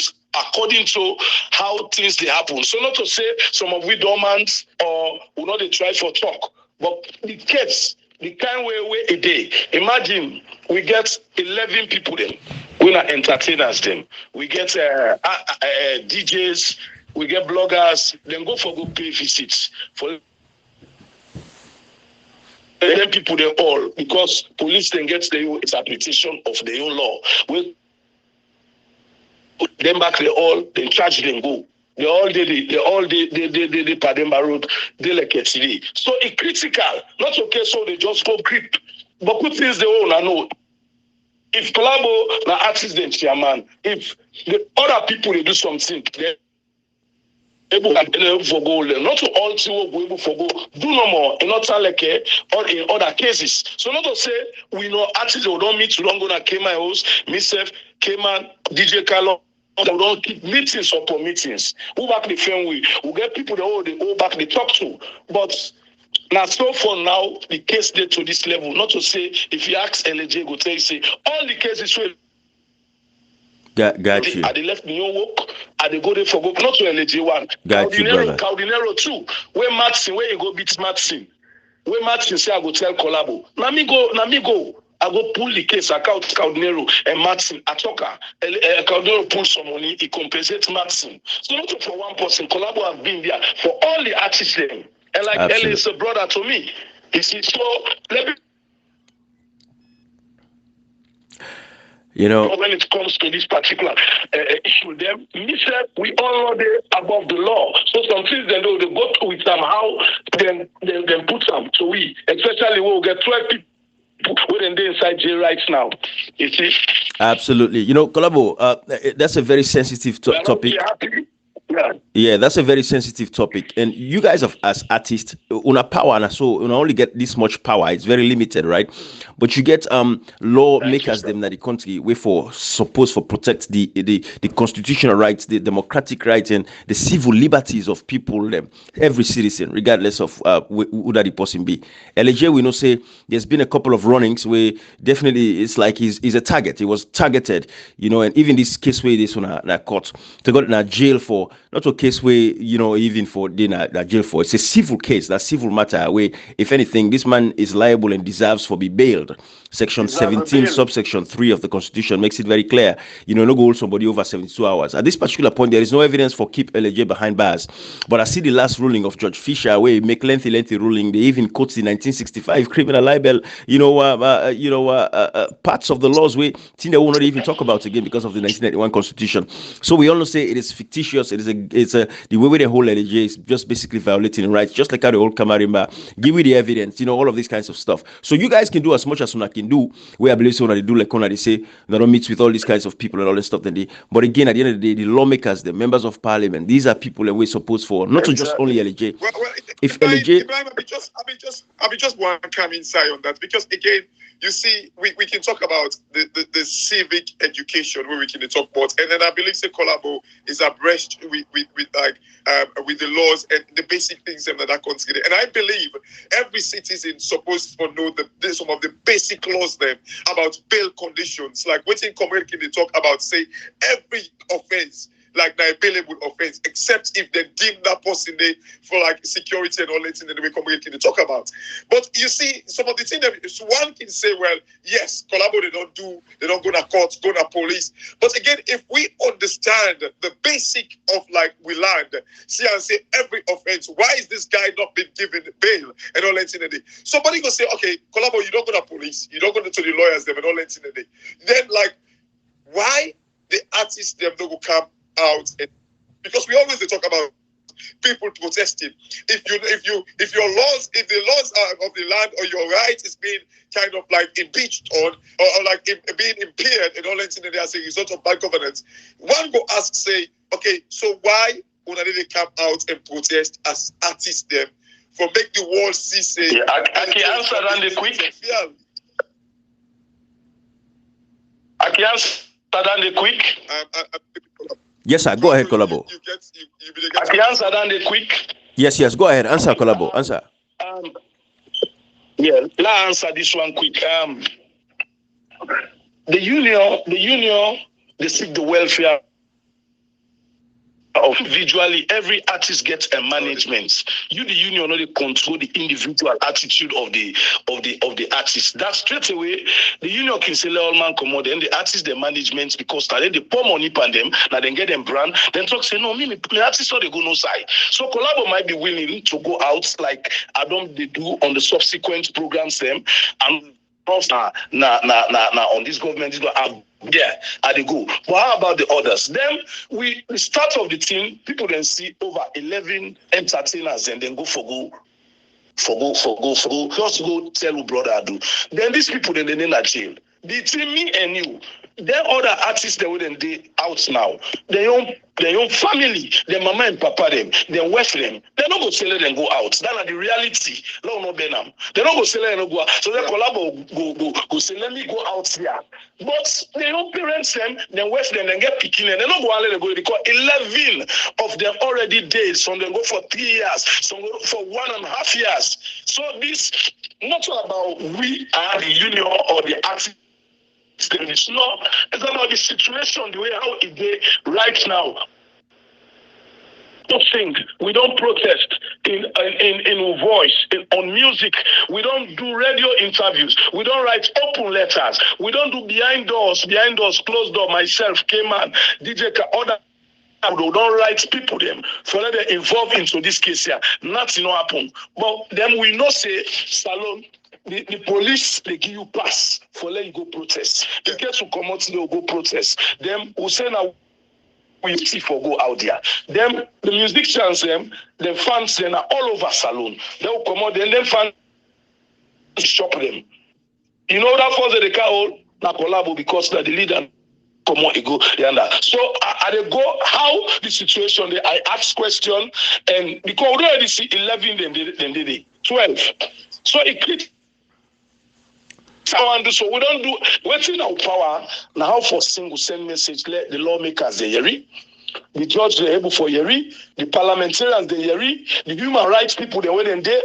according to how things they happen. So not to say some of we dormant or we not they try for talk. But the case, the kind way a day. Imagine we get 11 people then. We're not entertainers then. We get DJs, we get bloggers, then go pay visits. For then people they all because police then gets the interpretation of their own law. We them back they all then charge them go. They all did the Pademba Road, they like it today. So it's critical. Not okay, so they just go grip. But good things they own, I know. If Collabo na artist then chairman, if the other people they do something, they able to forgo them. Not to all two will able to forgo. Do no more. In not like or in other cases. So not to say we know artists who don't meet, who don't go to Kema host, myself, Kema, DJ Carlo. We don't keep meetings upon meetings. Who back the film we get people they go back they talk to. But now so for now the case get to this level. Not to say if you ask LJ go tell you say all the cases will got you. Are they left New York? Are they go there for go not to LJ one? Got you, brother. Caldinero too. Where Martin, where you go beat Martin? Where Martin say I go tell Collabo. Now me go. I go pull the case account Caldinero and Martin Atoka. Caldinero pull some money, he compensates Martin. So not for one person, Collabo have been there for all the artists then. And like L is a brother to me. You see, so let me when it comes to this particular issue, them we all know they above the law. So some things they know they go with somehow, then put some. So we, especially when we get 12 people. We're inside jail right now. You see? Absolutely. Collabo, that's a very sensitive topic. Yeah, that's a very sensitive topic. And you guys as artists, una power, and so you only get this much power. It's very limited, right? But you get lawmakers them that the country way for protect the constitutional rights, the democratic rights, and the civil liberties of people, every citizen, regardless of who that the person be. LJ, we know say there's been a couple of runnings where definitely it's like he's a target. He was targeted, and even this case where this one caught to go in jail for. Not a case where, even for dinner, jail for. It's a civil case, that civil matter where, if anything, this man is liable and deserves for be bailed. Section 17, subsection 3 of the Constitution makes it very clear. No go hold somebody over 72 hours. At this particular point, there is no evidence for keep LJ behind bars. But I see the last ruling of Judge Fisher where he make lengthy ruling. They even quotes the 1965 criminal libel, parts of the laws where they will not even talk about again because of the 1991 Constitution. So we all say it is fictitious. It's the way they hold LJ is just basically violating rights, just like how they hold Kamarimba. Give me the evidence, all of these kinds of stuff. So you guys can do as much as una can do. Where I believe so they do like they say they don't meet with all these kinds of people and all this stuff. But again, at the end of the day, the lawmakers, the members of parliament, these are people that we're supposed for, not to just only LJ. Well, if LJ, I be just one come inside on that because again. You see, we can talk about the civic education where we can talk about, and then I believe the Collabo is abreast with the laws and the basic things that are considered. And I believe every citizen supposed to know some of the basic laws then about bail conditions, like what in community they talk about, say every offense. Like the available offense, except if they deem that person there for like security and all that thing that we community to talk about. But you see, some of the things that one can say, well, yes, Collabo they don't go to court, go to police. But again, if we understand the basic of like we learned, see and say every offense, why is this guy not been given bail and all that thing? Somebody go say, okay, Collabo, you don't go to police, you don't go to the lawyers them and all that thing. Then like, why the artists them don't go come out because we always talk about people protesting. If the laws are of the land or your rights is being kind of like impeached on or like being impaired and all that thing as a result of bad governance, one go ask say, okay, so why would they come out and protest as artists them for make the world see say? Yeah, I can answer that the quick. I can answer that the quick. Yes, sir. Go ahead, Collabo. I can answer that quick. Yes. Go ahead. Answer, Collabo. Answer. Let's answer this one quick. The union, they seek the welfare of individually. Every artist gets a management. You, the union, only control the individual attitude of the artist. That straight away, the union can say, "All man come on." Then the artist, the management, because then they pour money on them, now then get them brand. Then talk say, "No, me artists not they go no side." So Collabo might be willing to go out like Adam they do on the subsequent programs them and on this government is going to I they go. But how about the others? Then we start off the team, people then see over 11 entertainers and then go for go. Just go tell who brother I do. Then these people then in a jail. Between me and you, then other artists they wouldn't be out now. Their own family, their mama and papa them, their wife them. They don't go sell it and go out. That's the reality. No, Benham. They don't go sell it and go out. So they collab go say, let me go out here. But their own parents them, their wife them, then get picking and they don't go out let go because 11 of them already dead. Some them go for 3 years, some go for 1.5 years. So this not all about we are the union or the artist. It's not. It's about the situation, the way how it is right now. We don't sing. We don't protest in voice, on music. We don't do radio interviews. We don't write open letters. We don't do behind doors, closed door. Myself, K-Man, DJ, other. We don't write people them for let them involve into this case here. Nothing will happen. But then we know say Salon. The police they give you pass for let you go protest. The case will come out they will go protest. Them will say now we see for go out there. Them the musicians them the fans them are all over Salon. They will come out then fans shop them. You know that for the car na collabo because that the leader come on go so I they go how the situation they I ask question and because we already see 11 then they 12. So it creates so we don't do what's in our power now for single send message let the lawmakers they hear the judge they able for hear the parliamentarians they hear the human rights people they went in there.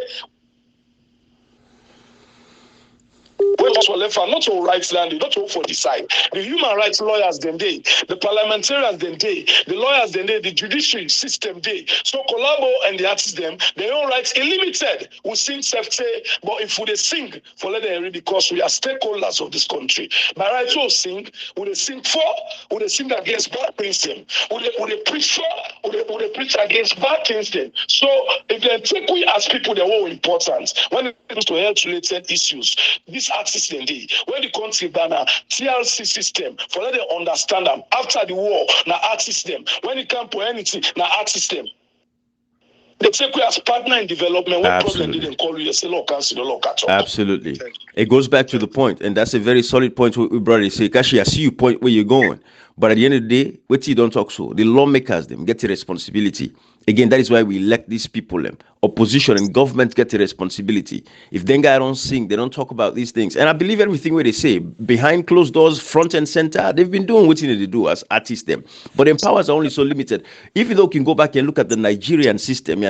For left and not all rights landing, not all for decide. The human rights lawyers then they, the parliamentarians then they, the lawyers then they, the judiciary system they. So collabo and the artists them, their own rights unlimited. We sing safety, but if we sing for let them because we are stakeholders of this country. By right to sing, we they sing for, we they sing against bad things them. We they preach for, we they preach against bad things them. So if they take we as people they're all important when it comes to health related issues, these artists then they when the country banner TLC system for let them understand them after the war na artists them when it comes to anything na artists them they take we as partner in development when problem didn't call you say law council the law catch up. Absolutely. It goes back to the point and that's a very solid point we brother say Kashi I see you point where you're going but at the end of the day what you don't talk so the lawmakers them get the responsibility. Again, that is why we elect these people. Opposition and government get the responsibility. If them guys don't sing, they don't talk about these things. And I believe everything where they say, behind closed doors, front and center, they've been doing what they do as artists them. But their powers are only so limited. If you can go back and look at the Nigerian system,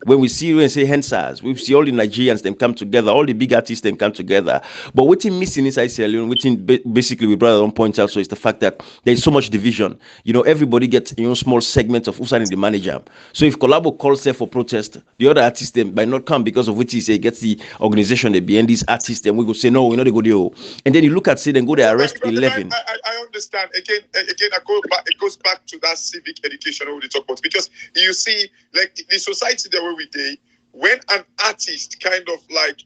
when we say Hensas, we see all the Nigerians them come together, all the big artists them come together. But what's missing inside Sierra Leone, which basically we brother don't point out, so is the fact that there's so much division. Everybody gets small segments of who's the manager. So if Collabo calls there for protest, the other artists then might not come because of what he say gets the organization they behind these artists, then we go say no, we're not going to go. And then you look at say then go they arrest 11. I understand. Again, I go back. It goes back to that civic education we talk about because you see, like the society the way we day, when an artist kind of like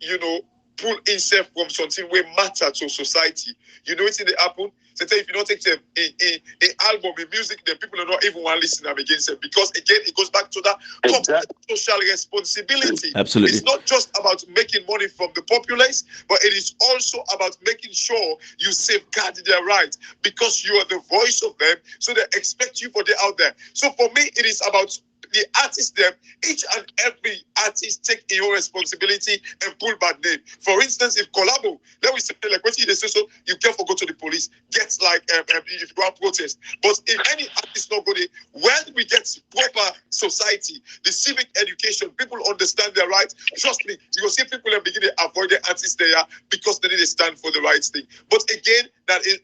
pull himself from something where matter to society, it's in the happen. So if you don't take them a album, a music, then people are not even want to listen them against them because again it goes back to that social responsibility. Absolutely, it's not just about making money from the populace, but it is also about making sure you safeguard their rights because you are the voice of them. So they expect you for the out there. So for me, it is about the artists them, each and every artist take your responsibility and pull bad name. For instance, if collabo, let me say like what you say so you can't go to the police, get like if you go and protest. But if any artist not go there, when we get proper society, the civic education, people understand their rights. Trust me, you will see people are beginning to avoid the artists there because they need to stand for the right thing. But again, that is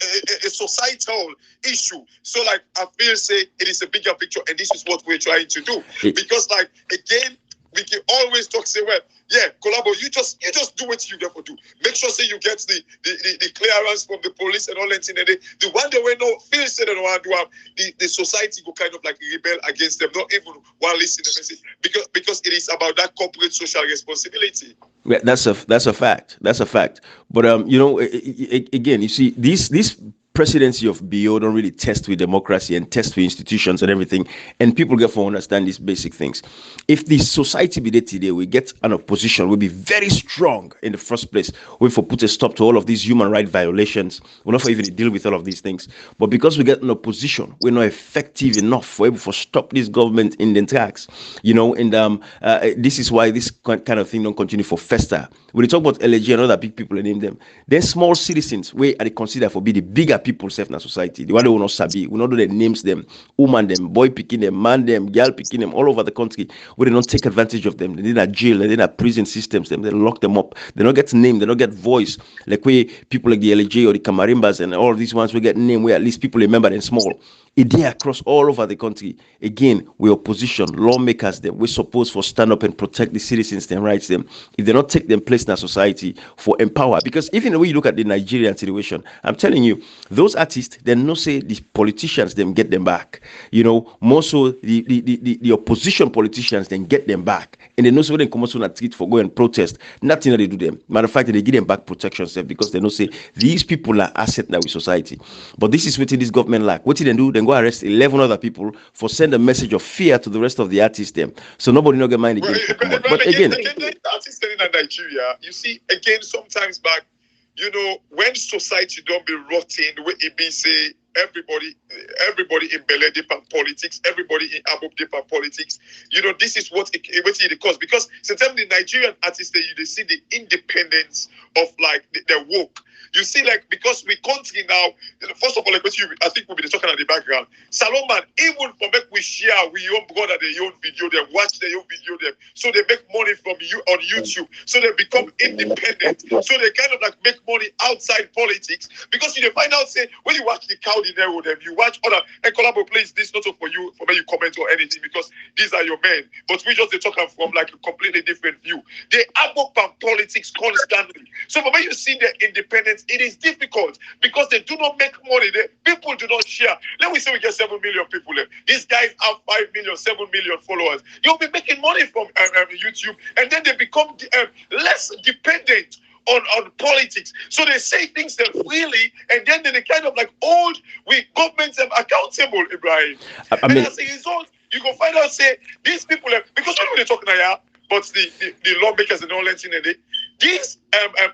a societal issue. So like I feel say it is a bigger picture, and this is what we're trying to do. Because like again, we can always talk, say, well, yeah, Collabo, you just do what you therefore do. Make sure say you get the clearance from the police and all that thing. The one they will not feel say they don't want to have the society go kind of like rebel against them, not even one listen to the message. Because it is about that corporate social responsibility. Yeah, that's a fact. That's a fact. But again, you see, these presidency of BO don't really test with democracy and test with institutions and everything, and people get to understand these basic things. If the society be there today, we get an opposition, we'll be very strong in the first place. We for put a stop to all of these human rights violations. We're not for even deal with all of these things. But because we get an opposition, we're not effective enough for able to stop this government in the tracks. And this is why this kind of thing don't continue for fester. When you talk about LG and other big people and name them, they're small citizens where they consider for be the bigger people self in our society. The one who will not sabi, we not know their names them, woman them, boy picking them, man them, girl picking them all over the country, where they don't take advantage of them. They need a jail, they need a prison systems, they lock them up. They don't get name, they don't get voice. Like where people like the LG or the Camarimbas and all of these ones will get name where at least people remember them small. It there across all over the country. Again, we're opposition, lawmakers them. We're supposed to stand up and protect the citizens' them rights them. If they not take them place in our society for empower. Because even when you look at the Nigerian situation, I'm telling you, those artists, they no say the politicians them get them back. More so the opposition politicians then get them back. And they know so when they come out on a street for go and protest, nothing that they do them. Matter of fact, they give them back protection because they know say these people are asset now with society. But this is what this government like. What did they do? Then go arrest 11 other people for send a message of fear to the rest of the artists them. So nobody not get mind again. But again, the artists in Nigeria, you see, again, sometimes back, when society don't be rotten, where it be say everybody in Bele depend politics, everybody in Abob depend politics. This is what it cause. Because sometimes the Nigerian artists they see the independence of like their work. You see, like, because we country now, first of all, like what I think we'll be talking at the background. Salomon, even for make we share with your brother their own video, them watch their own video, them, so they make money from you on YouTube, so they become independent, so they kind of like make money outside politics. Because you find out, say, when you watch the cow in there with them, you watch other and Collabo plays this not for you, for me you comment or anything, because these are your men. But we just they talk from like a completely different view. They above politics constantly. So when you see their independence, it is difficult because they do not make money. People do not share. Let me say we get 7 million people. These guys have 5 million, 7 million followers. You'll be making money from YouTube, and then they become less dependent on politics. So they say things that freely, and then they kind of like hold with governments accountable, Ibrahim. And as a result, you can find out, say, these people, because when we're talking now, but the lawmakers and all that thing, these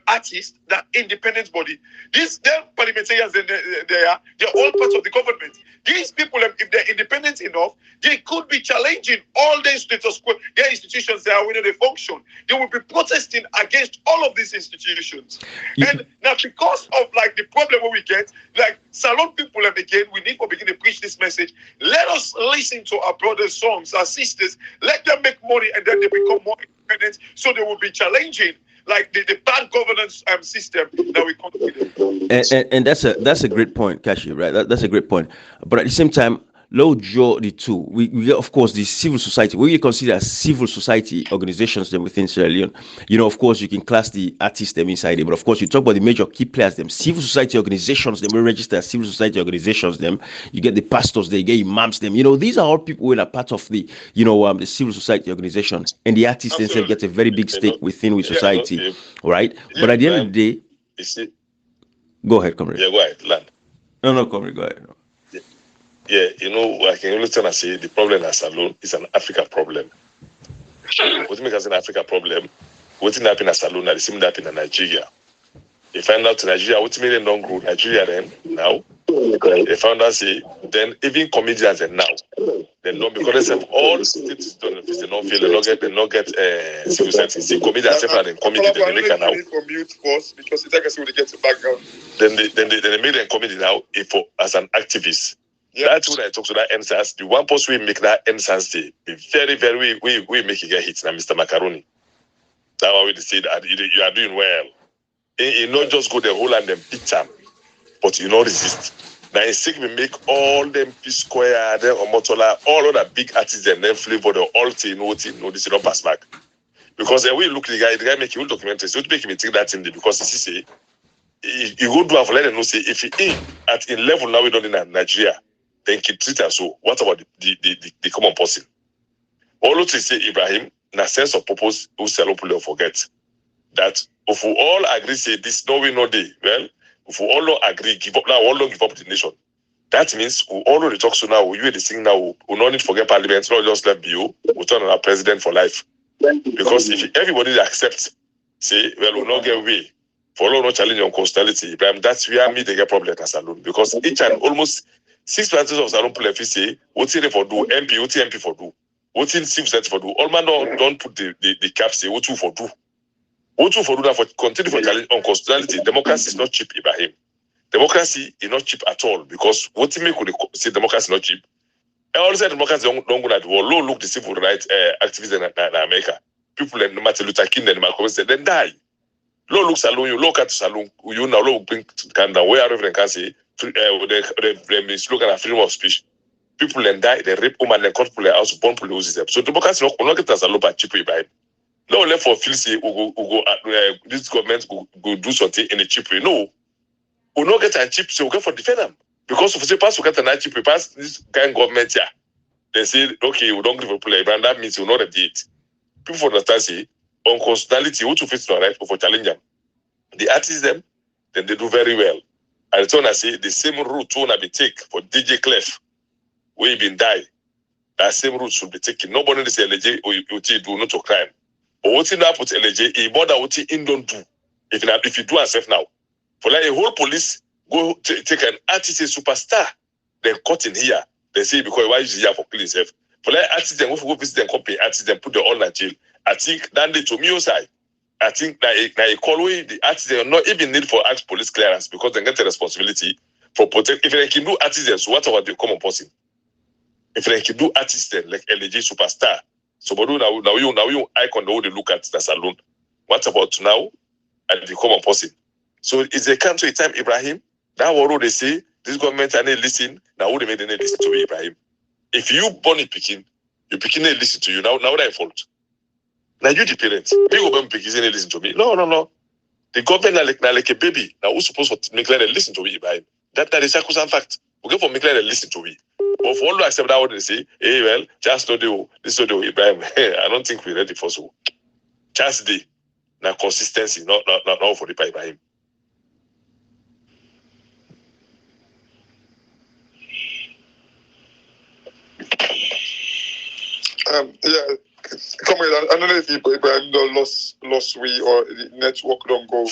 artists, that independent body, them parliamentarians, they're all parts of the government. These people, if they're independent enough, they could be challenging all the status quo, their institutions that are whether they function. They will be protesting against all of these institutions. And now, because of like the problem we get, like salon people, again, we need to begin to preach this message. Let us listen to our brothers' songs, our sisters. Let them make money, and then they become more independent. So they will be challenging like the bad governance system that we continue. And that's a great point, Kashi, right? That's a great point. But at the same time, low draw the two. We get, of course, the civil society. What you consider as civil society organizations them within Sierra Leone. Of course, you can class the artists them inside it. But of course, you talk about the major key players them. Civil society organizations them. We register as civil society organizations them. You get the pastors, they get imams them. These are all people who are part of the the civil society organization, and the artists themselves get a very big stake within society, right? Yeah, but at the end of the day, go ahead, comrade. Yeah, go ahead, land. No, comrade, go ahead. Yeah, I can only tell and say the problem as alone is an Africa problem. What makes us an Africa problem? What's happening as alone? The same that in Nigeria. They find out in Nigeria, what million don't grow Nigeria then now. They found out say then even comedians and now then not because of all states don't feel they not get civil society. See comedians and comedy then they make now. Mute first because it's like I see when they get the background. Then they make them comedy now for as an activist. Yep. That's when I talk to that NSAS. The one post we make that NSAS day be very, very we make it get hits now, Mr. Macaroni. That's why we say that you are doing well. You not just go the whole and then beat them, but you not resist. Now in sick we make all them P Square, then Omotola, all other big artists and then Flavor, the all team, no, this is not pass back. Because the way you look the guy make you documentary, so to make him take that in there because he say you go do have let them know say if he at in level now we don't in Nigeria, then he treat us so. What about the common person? All to say Ibrahim, in a sense of purpose, who Salopule forget that if we all agree say this no way no day, well, if we all don't agree, give up now, all don't give up the nation. That means we all know the talk so now, we the thing now, we don't need to forget parliament, not just let BO, we turn on our president for life. Because if everybody accepts, say, well, we'll not get away for all no challenge on constitutionality, but that's where me they get problem at Salon. Because each and almost 6 branches of Salon Pule say, what's it for do, MP, what's MP for do, what's in civil set for do. All man don't put the cap say, what you for do. What you for do that for continue for challenge on constitutionality. Democracy is not cheap, Ibrahim. Democracy is not cheap at all because what you make could say democracy is not cheap. I always say democrats don't go at war. Look the civil rights activists in America. People like Martin Luther King and Malcolm X, then die. Look Salon, you look at Salon, you now look bring Canada, where Reverend can say, the slogan of freedom of speech. People then die, they rape women, they cut people out, born people loses them. So democracy will not get as a low by cheap by. No left for feel say, this government go do something in a cheap way. No, we'll not get a cheap, so we'll go for defend them. Because if we pass, we get a cheap, we pass this kind of government here. They say, okay, we don't give a play, but that means we'll not repeat. People understand, say, on constitutionality, what you face not right for challenge them. They artist them, then they do very well. And it's I say, the same route to be take for DJ Clef, where he been die, that same route should be taken. Nobody is LJ or you do not to crime. But what in that put LJ, a more than what he don't do. If you do yourself now. For like a whole police, go take an artist, a superstar, then cut in here. They say because why is he here for killing himself? For like artists, then go visit them company artists, then put them all in jail. I think that they to me side. I think that a call way the artists they are not even need for act police clearance because they get the responsibility for protect. If they can do artists, so what about the common person? If they can do artists then like LG superstar, so but now you icon the way they look at the salon. What about now at the common person? So it's a country time, Ibrahim. That what they say, this government and they listen, now they made any listen to me, Ibrahim. If you born in Peking, you Peking they listen to you. Now that fault. Now you the parents. Big government Peking they listen to me. No. The government like a baby. Now who's supposed to make like they listen to me, Ibrahim? That is a fact. We go for make like they listen to me. But for all to accept that what they say, hey well, just not do this not do Ibrahim. I don't think we're ready for so. Just the now consistency, not for the Ibrahim. Yeah, comrade, I don't know if Ibrahim lost we or the network don't go.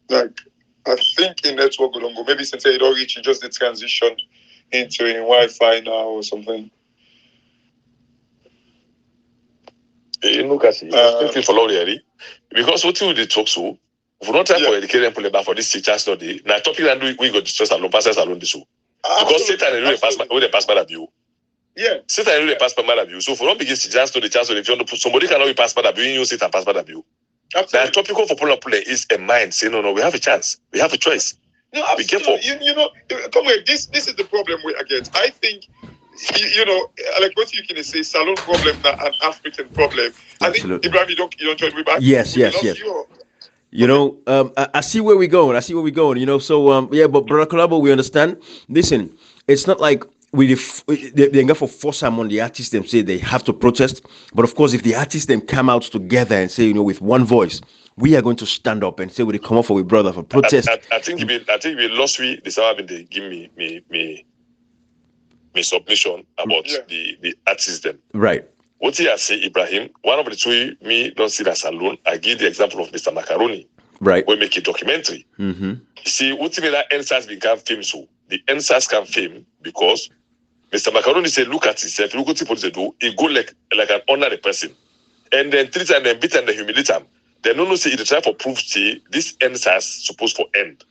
Like I think in network don't go. Maybe since it don't reach, just the transition into in Wi-Fi now or something. You look at it. Follow really because what you did talk so. If we don't try for educating people about for this teacher study, now topic that we go discuss alone, passes alone this because Satan really pass by the view. Yeah. Satan really pass by the view. So if we don't begin to just to the chance if you want to put somebody cannot be passed by the view, you sit and pass by the view. The topic for play is a mind saying no, we have a chance, we have a choice. No, be careful. You know, come here. This is the problem we against. I think you know, like what you can say, salon problem, not an African problem. I think Ibrahim, you don't join me back. Yes. You know, I see where we're going. You know, so yeah, but Brother Collabo, we understand. Listen, it's not like they go for force them on the artists them say they have to protest. But of course, if the artists them come out together and say, you know, with one voice, we are going to stand up and say we come up for with brother for protest. I think we last week this hour they give me submission about the artists them. Right. What I say, Ibrahim, one of the two me don't see that alone. I give the example of Mr. Macaroni. Right. We make a documentary. Mm-hmm. You see, what made that NSAS become famous? So the NSAS can fame because Mr. Macaroni said, look at himself, look what he do. He go like an honorary person. And then treat and then beat and then humiliate him. Then no say he try for proof say this NSAS supposed to end.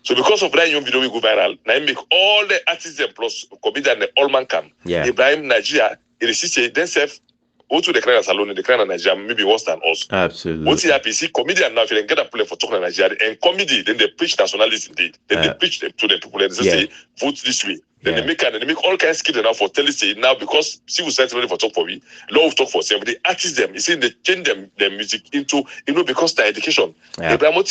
So because of that young video we go viral, now make all the artists and plus comedian and all man come. Yeah. Ibrahim Nigeria, it is themselves What to the crowd salon in the crowd in Nigeria maybe worse than us. Absolutely. What's the see comedian now if you get a play for talking in Nigeria and comedy, then they preach nationalism, then they preach to the people and they say vote this way. Then they make all kinds of skills now for telling say now because civil society ready for talk for me, law of talk for them, they artist them, you see they change their music into because their education. Abraham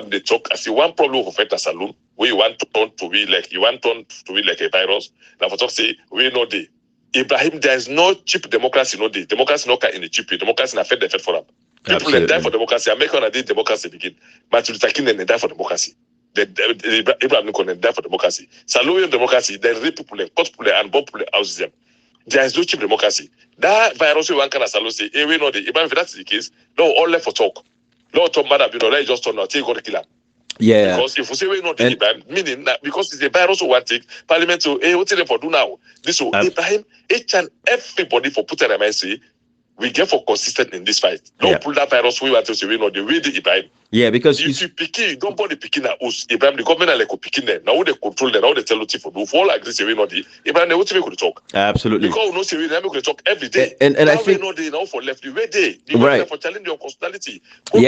they talk as the one problem of a saloon where you want to be like a virus. Now for talk say we know the Ibrahim, there is no cheap democracy, no day. Democracy no in the cheap. Democracy na fed the fed for them. People that die for democracy. America na did democracy begin. Martin Luther King they die for democracy. Abraham Lincoln die for democracy. Salonian democracy, they rape people, cut people, and bomb people houses them. There is no cheap democracy. That virus one can salon say, we know the if that's the case, no all left for talk. No talk matter, let's just turn out, take go to kill him. Yeah. Because if we say we not Ibrahim, meaning that because it's a virus who want take parliament to what's it for do now? This will Ibrahim, each and everybody for putting them and say we get for consistent in this fight. Don't pull that virus we want to say we know the way the Ibrahim. Yeah, because if you picking, don't bother picking at us. Ibrahim, the government are like picking them. Now they control them, now they tell you for do. For all agree say we know the Ibrahim, they what we could talk. Absolutely. Because we know say we could talk every day. And I think we know they now for left the way they for challenging your constitutionality. Put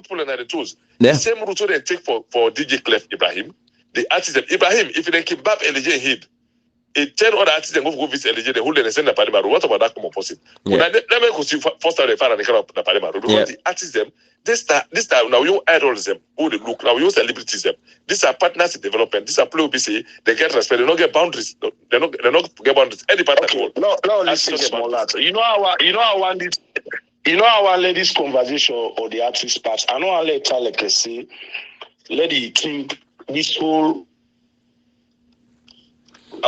people in the tools. The same route they take for DJ Clef Ibrahim. The artist Ibrahim, if they keep back LJ head, a 10 other artists and go visit LJ, they hold and send the parliament. What about that common person? Let me go see first time they find the parliament. Because the artists them. This time now you idols them, who they look now you celebrities them. These are partners in development. These are play OPC. They get respect. They don't get boundaries. They don't get boundaries. Any part at all. No, listen, small lads. You know how our ladies conversation or the artist part. I know I let her like say, lady think this whole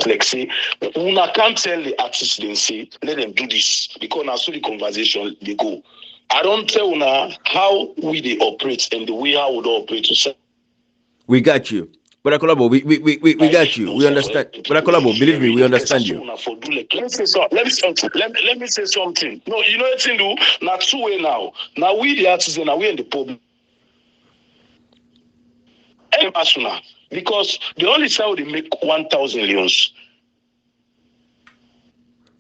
like say, una can't tell the artists then say, let them do this because now so the conversation they go. I don't tell now how they operate and the way how we operate. We got you. But Akolabo, we got you. We understand. But Akolabo, believe me, we understand you. Let me say something. No, you know what to do? Now two way now. Now we the artists and now we in the public. Because the only side they make 1,000 millions.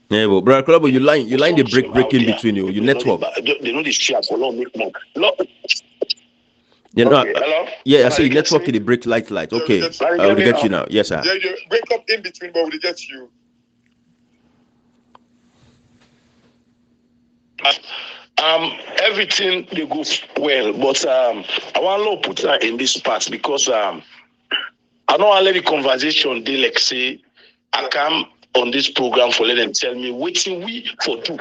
Yeah, but brother Colabo, you line the break in between you. You network. They know this share for long make more. You know, hello? Yeah, I see network the break light. Okay, I will get you now. Yes, sir. Yeah, you break up in between, but we'll get you. Everything they go well, but I want to put her in this part because I know I let the conversation they like say I come on this program for let them tell me waiting we for do.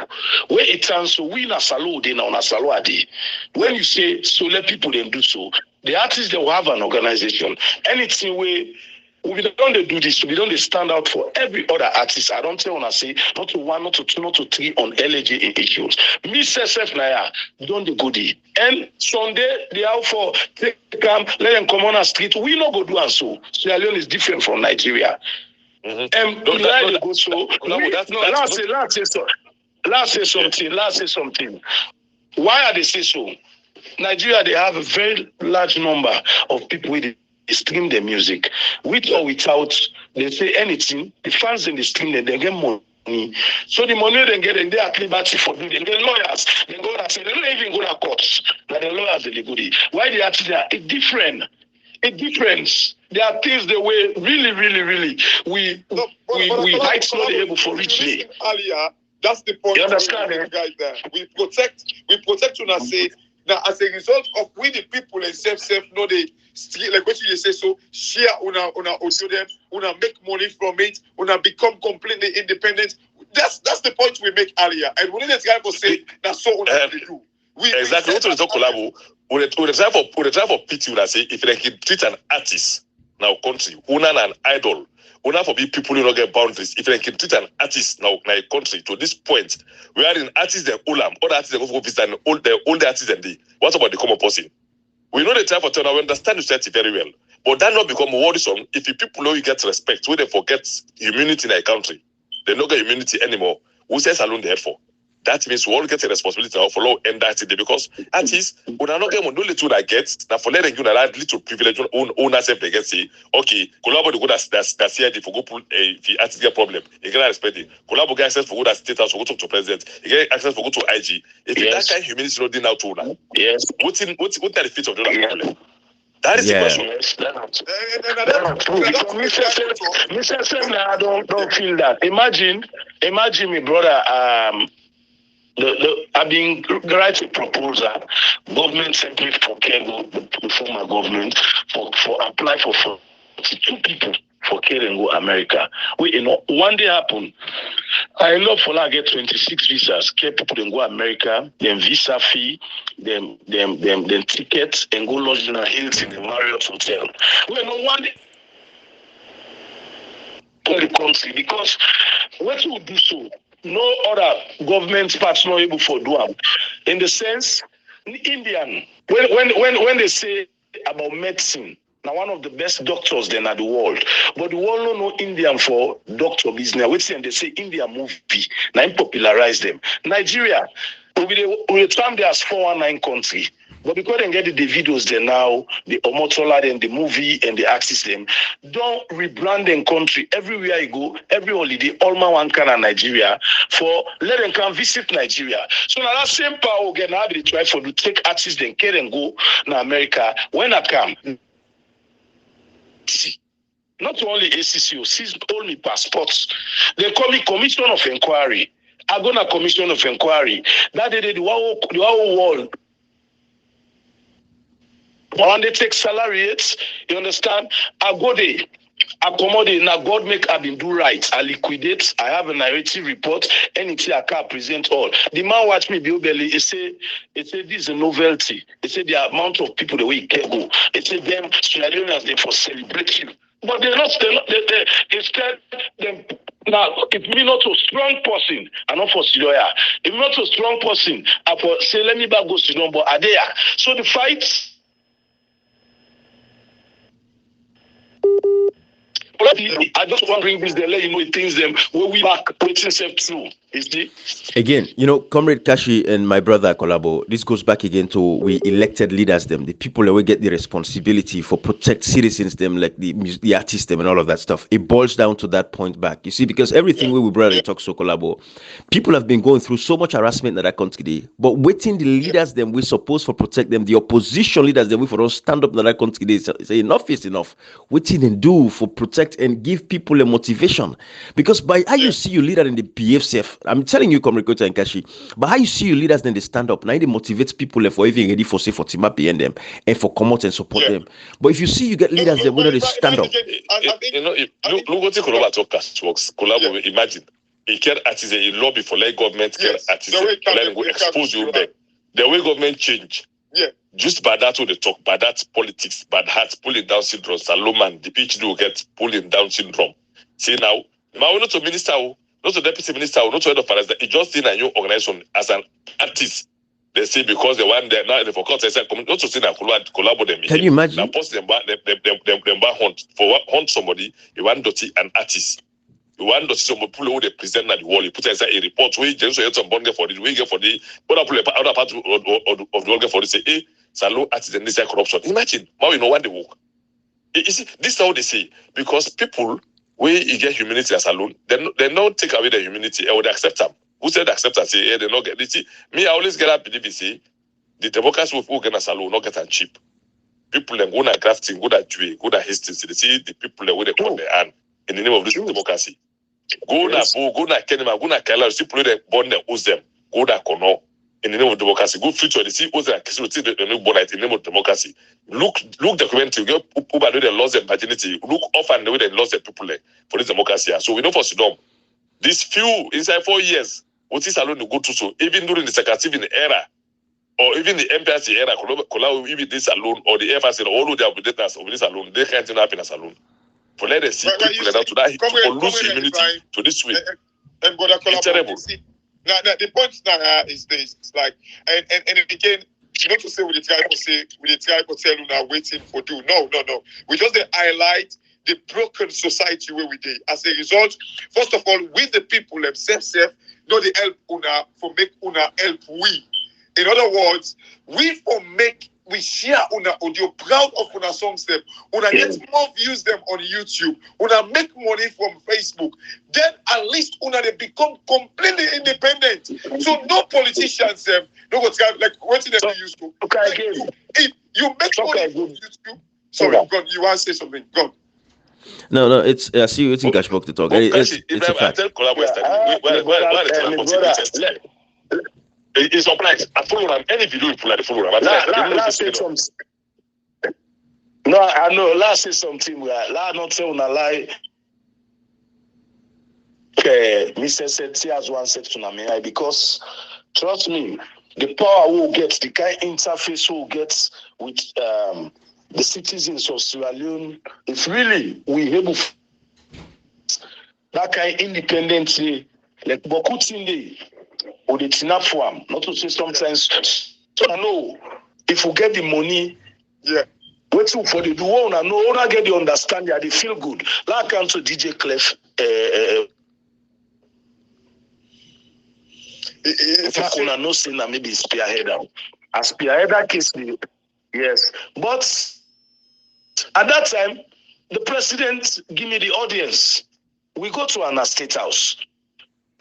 Where it turns so we na salo de na salo ade. When you say so let people then do so, the artists they will have an organization. Anything we don't do this, we don't stand out for every other artist. I don't tell when I say not to one, not to two, not to three on LAJ issues. Me SF Naya, don't they go there. And Sunday they out for take camp, let them come on the street. We not go do and so. Sierra Leone is different from Nigeria. Let's say something. Why are they say so? Nigeria, they have a very large number of people with stream their music. With or without, they say anything, the fans in the stream, they get money. So the money they get, and they are at liberty for doing. They get lawyers. They go and say, they don't even go to court. But the lawyers, they go there. Why they actually are different? A difference. There are things the way really we fight not able for reach me. That's the point. You understand? Guys, there. We protect una say now as a result of we the people and self know they like what you say so share una audio them, una make money from it, una become completely independent. That's the point we make earlier. And we need to guy to say that's so una do. Exactly what we talk collabo. We try for pity una say if they can treat an artist now country, una an idol. Una for be people who don't get boundaries. If they can treat an artist now in a country to this point, we are in artists and Olam, other artists that go visit and all the artists and the what about the common person? We know the time for turn. We understand the society very well, but that not become worrisome if you people know you get respect, when they forget immunity in a country, they don't get immunity anymore. Who says alone there for? That means we all get a responsibility to follow and that day because artists, we are not getting no little that gets now for letting you that little privilege own ourselves they get say, okay, collaborate with that's CID for go pull the artist get problem. You get respect it. Collaborate get access for go that state house for go talk to president. You get access for go to IG. If that kind of humility not doing now to now. Yes. What are the feet of the problem? That is the question. Yes, Mr. I don't feel that. Imagine me, brother. I've been writing a proposal. Government simply for the former government for apply for 42 people for Go America. One day happen. I love for I get 26 visas. Care people then go America, then visa fee, then tickets and go lodge in a hills in the Marriott Hotel. One day the country because what you do so. No other government parts not able for do them. In the sense, Indian, when they say about medicine, now one of the best doctors then at the world, but the world don't know Indian for doctor business. Which they say India movie, now popularize them. Nigeria, we term they as 419 country. But because they get the videos there now, the Omotola and the movie and the axis them, don't rebrand them country everywhere you go, every holiday, all my one can Nigeria for let them come visit Nigeria. So now that same power again now they try for to take artists then care and go to America. When I come, not only ACCO, seize all my passports. They call me Commission of Inquiry. I go to Commission of Inquiry. That day the whole world. When they take salary rates, you understand? I go there, accommodate. Now God make I been do right. I liquidate. I have a narrative report. Anything I can present all. The man watch me build belly. He say this is a novelty. He said the amount of people the way he can go. He said them Sierra Leoneans they for celebrate you, but they're not. They instead them. Now, if me not a strong person, I'm not for Sidoya. If not a strong person, I for say let me back go Sidon, but are there? So the fight. I just want to bring this, they let you know things them where we back waiting self through. Again, Comrade Kashi and my brother Kolabo, this goes back again to we elected leaders them, the people that will get the responsibility for protect citizens them, like the artists them and all of that stuff. It boils down to that point back. You see, because everything we brother talk so Kolabo, people have been going through so much harassment in that country today, but waiting the leaders them we supposed for protect them, the opposition leaders them we for us stand up in that country today, say enough is enough. Waiting and do for protect and give people a motivation. Because by how you see your leader in the PFCF, I'm telling you, Comrade Kota and Kashi, but how you see your leaders then they stand up, now they motivate people for even ready for say for team up behind them and for come out and support them. But if you see you get leaders that when they stand up. Look what Collabo works. Collabo, imagine. He can artists a lobby for like government can artists let go expose you there. The way government change. Yeah. Just by that they talk, by that politics, bad heart, pulling down syndrome, Salomon, the PhD will get pulling down syndrome. See now, not to minister, not to deputy minister, not to head of finance, it just in a new organization as an artist. They say because the one there now they forgot they said not to say that collabo them. Can you imagine? Now post them hunt for hunt somebody, you want dirty an artist. You want to see some people who they present at the wall. You put inside a report where you just get some bond for the we get for the other part of the world for the say, hey, Salo artists and this corruption. Imagine how you know what they work. You see, this is how they say because people where you get humanity as alone, they don't take away the humanity or they accept them. Who said accept and say, hey, they not get it? See, me, I always get up believe say the democracy who get as alone not get and cheap. People then go na grafting, go na Dewey, go na Hastings. They see the people that where they put their hand in the name of this democracy. Go na Bo, go na Kenema, go na Kaila, see people that born them, use them, go na Kono in the name of democracy. Go future, they see use them, see the new born in the name of democracy. Look documentary, get people that they lost their virginity. Look often the way they lost their people for this democracy. So we know for Sudan, these few inside 4 years, what is alone to go to so even during the Sakativan era. Or even the MPRC era, even this alone, or the FRC, all of the debtors of this alone, they can't happen as alone. For let us see people that to that for lose immunity to this way. And it's terrible. Now the point now is this: it's like, and again, not to say with the tribe for tell you now waiting for do. No. We just highlight the broken society where we did. As a result, first of all, with the people themselves, no the help una for make una help we. In other words, we share una audio, proud of una songs them. Una get more views them on YouTube. Una make money from Facebook. Then at least una they become completely independent. So no politicians them. No what's like what did they use to? Okay, like, if you make money from YouTube. Sorry, God, you want to say something? God. No, it's I see you think I spoke to talk. It's a fact. It's surprised. I follow them. Any video you pull at the follow them. No, I know. Let's say something. Let's not say on a lie. Okay, Mr. Seti has one set to me because trust me, the power we'll get, the kind of interface we'll get with the citizens of Sierra Leone, if really we able that kind of independently, like Bokutinde. Or the TINAP form, not to say sometimes. So I know if we get the money, waiting for the do one, I know I get the understanding, they feel good. Like I come to DJ Clef, if I can know saying that maybe spearhead out. A spearhead case, yes. But at that time, the president give me the audience. We go to an state house.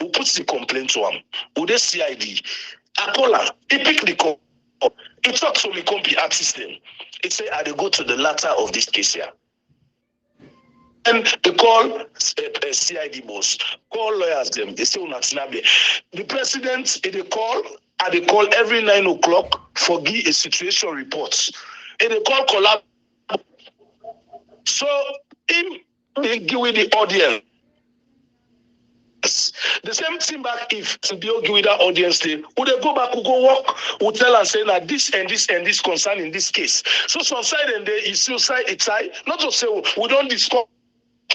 Who puts the complaint to him? Who they CID? I call her. He pick the call. He talks to me, company artist them. He say, I go to the latter of this case here. And they call CID boss, call lawyers them. They say, the president, they call every 9 o'clock for give a situation report. And they call collab. So, him, they give with the audience. The same thing back if they give with that audience, would they go back, would go walk, would tell and say that this and this and this concern in this case. So some side and there is still side it's side, not to say we don't discuss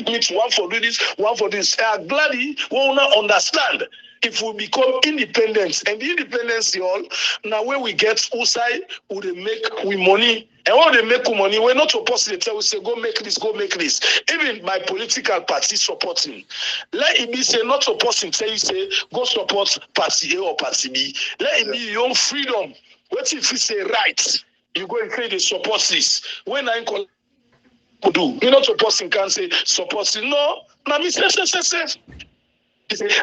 it one for this, one for this. Gladly we will not understand if we become independent and the independence all now where we get who side would they make we money. And when they make money, we're not supposed to tell we say go make this, go make this. Even my political party supporting. Let it be say not supposed to tell you say go support party A or party B. Let it be your own freedom. What if you say right? You go and say they support this. When I do, you're not supposed to can say support it. No, me say.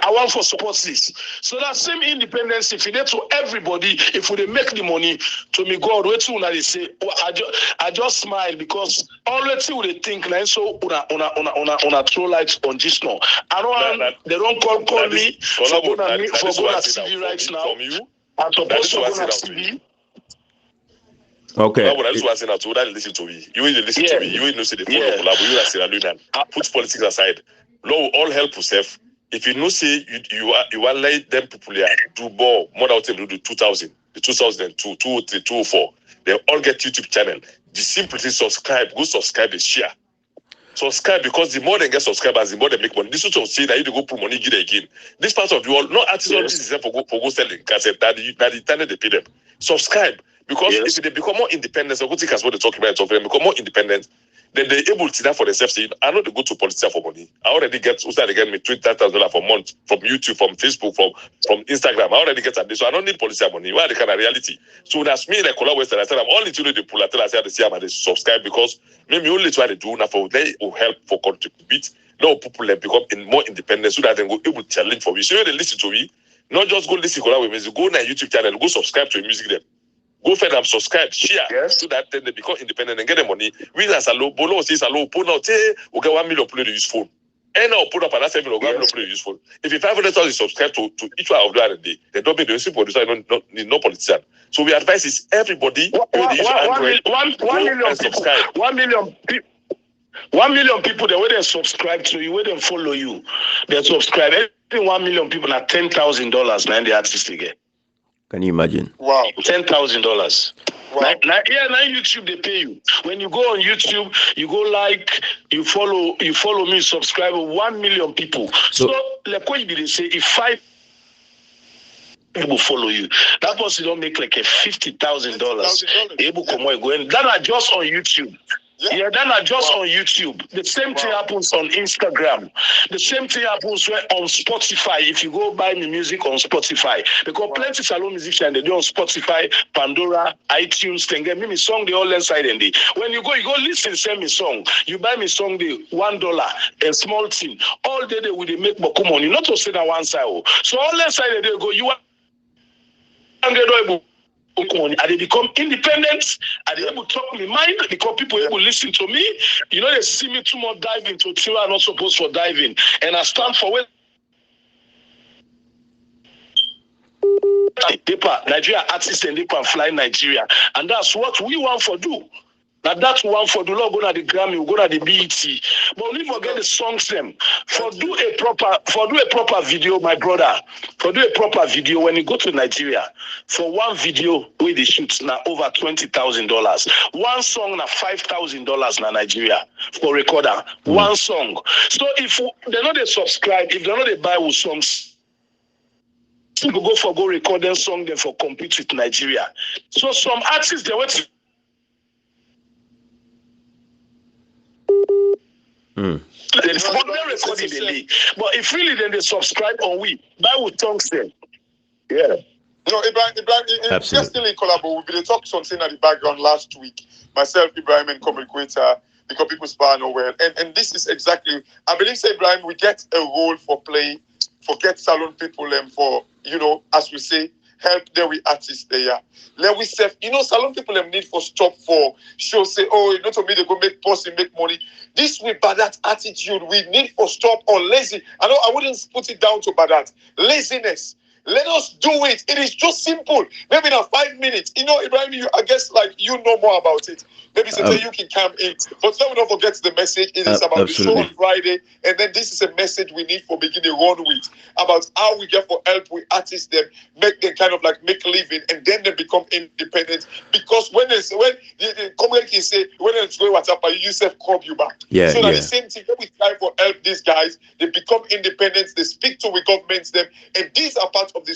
I want for support this. So that same independence, if you need to everybody, if we make the money to me, God, wait till they say, I just smile because already they think like so una throw lights on this now. I don't they don't call me for go to TV right now. I'm supposed to go to TV. Okay. Now, what I just want to say now, to that listen to me. You will listen to me. You will not see the phone of Labo. You will say that. Put politics aside. Law all help yourself. If you know say you are like them people here do more than them do 2000, the 2002, 2003, 2004, they all get YouTube channel. The simple thing subscribe, go subscribe and share. Subscribe because the more they get subscribers, the more they make money. This is what I'm saying that you go put money again. This part of the world, no artists on this is for go selling cassette that the internet they pay them. Subscribe because if they become more independent, so go think as what they're talking about, become more independent. Then they're able to that for themselves. Say, I know they go to politicians for money. I already get they get me $20,000 for month from YouTube, from Facebook, from Instagram. I already get that. So I don't need politician money. Why the kind of reality? So that's me like Kola Western. I said I'm only to the pull. I tell I say the and they subscribe because maybe only try to do now for they will help for contribute. No people like become more independent so that they go able to challenge for me. So they listen to me, not just go listen Kola with me. Go on YouTube channel, go subscribe to a music them. Go for them, subscribe, share, so that then they become independent and get the money. We as a low, Bolo says a low, put out, we get 1 million play to use phone. And I'll put up another 7 million play to use phone. If you 500,000 subscribe to each one of them a day, they don't be the simple producer, need no politician. So we advise is everybody, 1 million subscribe. 1 million people. 1 million people, the way they subscribe to you, where they follow you, they subscribe. Every 1 million people are $10,000, man, the artist again. Can you imagine? Wow. $10,000. Wow. Now YouTube they pay you. When you go on YouTube, you go like, you follow me, subscribe 1 million people. So like what you say, if 5 people follow you, that person don't make like a $50,000. Able come and go, and that are just on YouTube. Yeah, then I just on YouTube. The same thing happens on Instagram. The same thing happens on Spotify. If you go buy me music on Spotify, because plenty salon musicians they do on Spotify, Pandora, iTunes, they get me song they all inside and they. When you go listen, send me song. You buy me song the $1, a small thing. All day they will make boku money. Not to say that one side. So all inside they go. You are and they become independent, and they able to talk my mind because people able to listen to me. You know, they see me too much dive into things I'm not supposed for diving. And I stand for when Nigeria artists and they can fly Nigeria. And that's what we want for do. Now that's one for the Lord go to the Grammy, we go to the BET. But we forget the songs them. For do a proper video, my brother. For do a proper video when you go to Nigeria. For one video where they shoot now over $20,000. One song now $5,000 na Nigeria for recorder. One song. So if they know they subscribe, if they know they buy with songs, people go record them song them for compete with Nigeria. So some artists they went. They recording the league. But if really then they subscribe on we buy with tungsten. Yeah. No, Ibrahim just still in collabo. We've been talking something at the background last week. Myself, Ibrahim, and Communicator, because people spar nowhere. And this is exactly, I believe, say, Ibrahim, we get a role for play, for get salon people and for, as we say, help them with artists there. Let we say, salon people them need for stop for show say, to me they go make post and make money. This with bad attitude, we need for stop or lazy. I wouldn't put it down to bad laziness. Let us do it. It is just simple. Maybe in 5 minutes. Ibrahim, I guess you know more about it. Maybe say you can come in. But let me not forget the message. It is about absolutely. The show on Friday. And then this is a message we need for beginning run with. About how we get for help with artists them, make them kind of make a living, and then they become independent. Because when the community say, when it's going WhatsApp, you yourself crop you back. Yeah, so that the same thing, when we try for help these guys, they become independent, they speak to the governments them, and these are part of the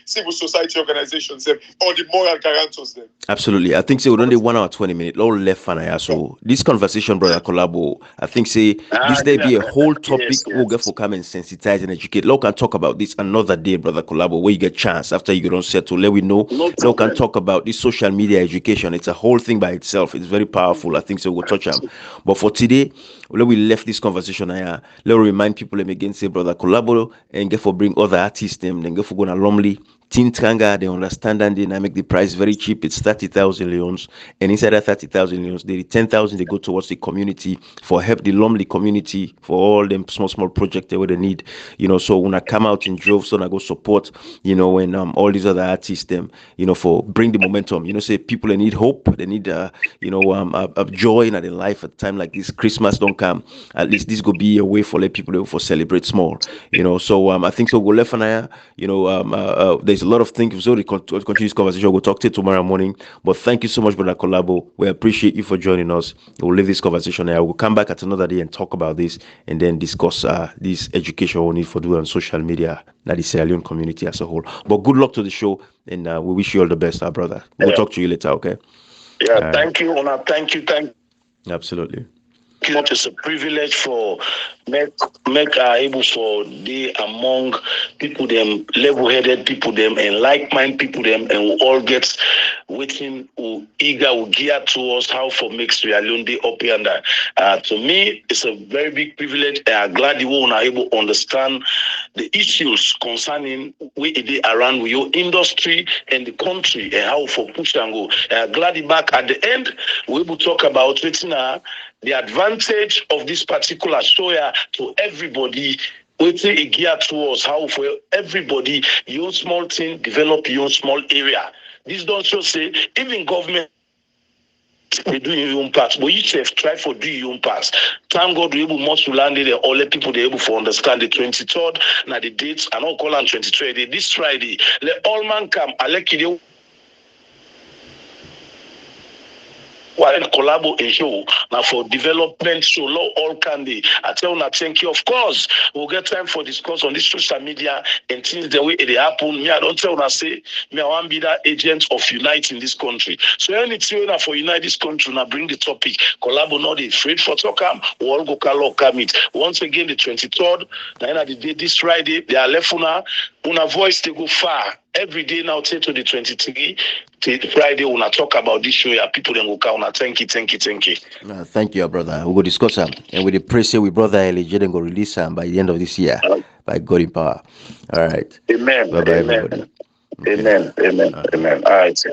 civil society organizations them, or the moral guarantors them. Absolutely. I think we're only 1 hour 20 minutes. All left fan. So this conversation, brother Collabo, I think this there be a whole topic we'll get for come and sensitize and educate. Look, can talk about this another day, brother Collabo, where you get chance after you don't settle. Let we know. Look, can talk about this social media education. It's a whole thing by itself. It's very powerful. I think we'll touch them. But for today, let we left this conversation here. Let me remind people them again, say brother Collabo and get for bring other artists them, then get for go to Lumley. Team Tranga, they understand and they make the price very cheap. It's 30,000 leons, and inside that 30,000 leons, the 10,000 they go towards the community for help the Lumley community for all them small projects where they need. So when I come out in droves, so I go support. When all these other artists them, for bring the momentum. Say people they need hope, they need a joy in their life at a time like this. Christmas don't come. At least this could be a way for let people for celebrate small. So I think so. Go left and I, there's a lot of things. So we continue this conversation. We'll talk to you tomorrow morning. But thank you so much, brother Collabo. We appreciate you for joining us. We'll leave this conversation here. We'll come back at another day and talk about this, and then discuss this education we need for doing on social media, not the Sierra Leone community as a whole. But good luck to the show, and we wish you all the best, our brother. We'll talk to you later, okay? Yeah, thank you, Ona. Thank you. Absolutely. It's a privilege for make able for they among people them level-headed people them and like-minded people them, and we all get waiting who eager who gear towards how for make Sierra Leone day up here. And to me, it's a very big privilege. I'm glad you all are able to understand the issues concerning where they around with your industry and the country and how for push and go. Glad you back at the end we will talk about the advantage of this particular show to everybody, waiting a gear towards how for everybody, your small thing, develop your small area. This don't show say, even government, they do your own part, but you self try for do your own part. Thank God we able most to land it, all the people they able to understand the 23rd, now the dates, and all call on 23rd, this Friday, let all man come, I let you while collabo a show now for development so low all candy. I tell you, thank you. Of course, we'll get time for discuss on this social media and things the way it happen. Me, I don't tell you, say me, I want to be that agent of unite in this country. So anything for unite this country, now bring the topic. Collabo not afraid for talkam. We all go come it. Once again, the 23rd, now the day this Friday, they are left una voice they go far. Every day now, till to the 23, till Friday, when I talk about this show, yeah, people then go count. Thank you. Thank you, brother. We'll go discuss them. And with the praise with brother Elijah, then go release them by the end of this year. By God in power. All right. Amen. Bye-bye, everybody. Amen. Okay. Amen. All right.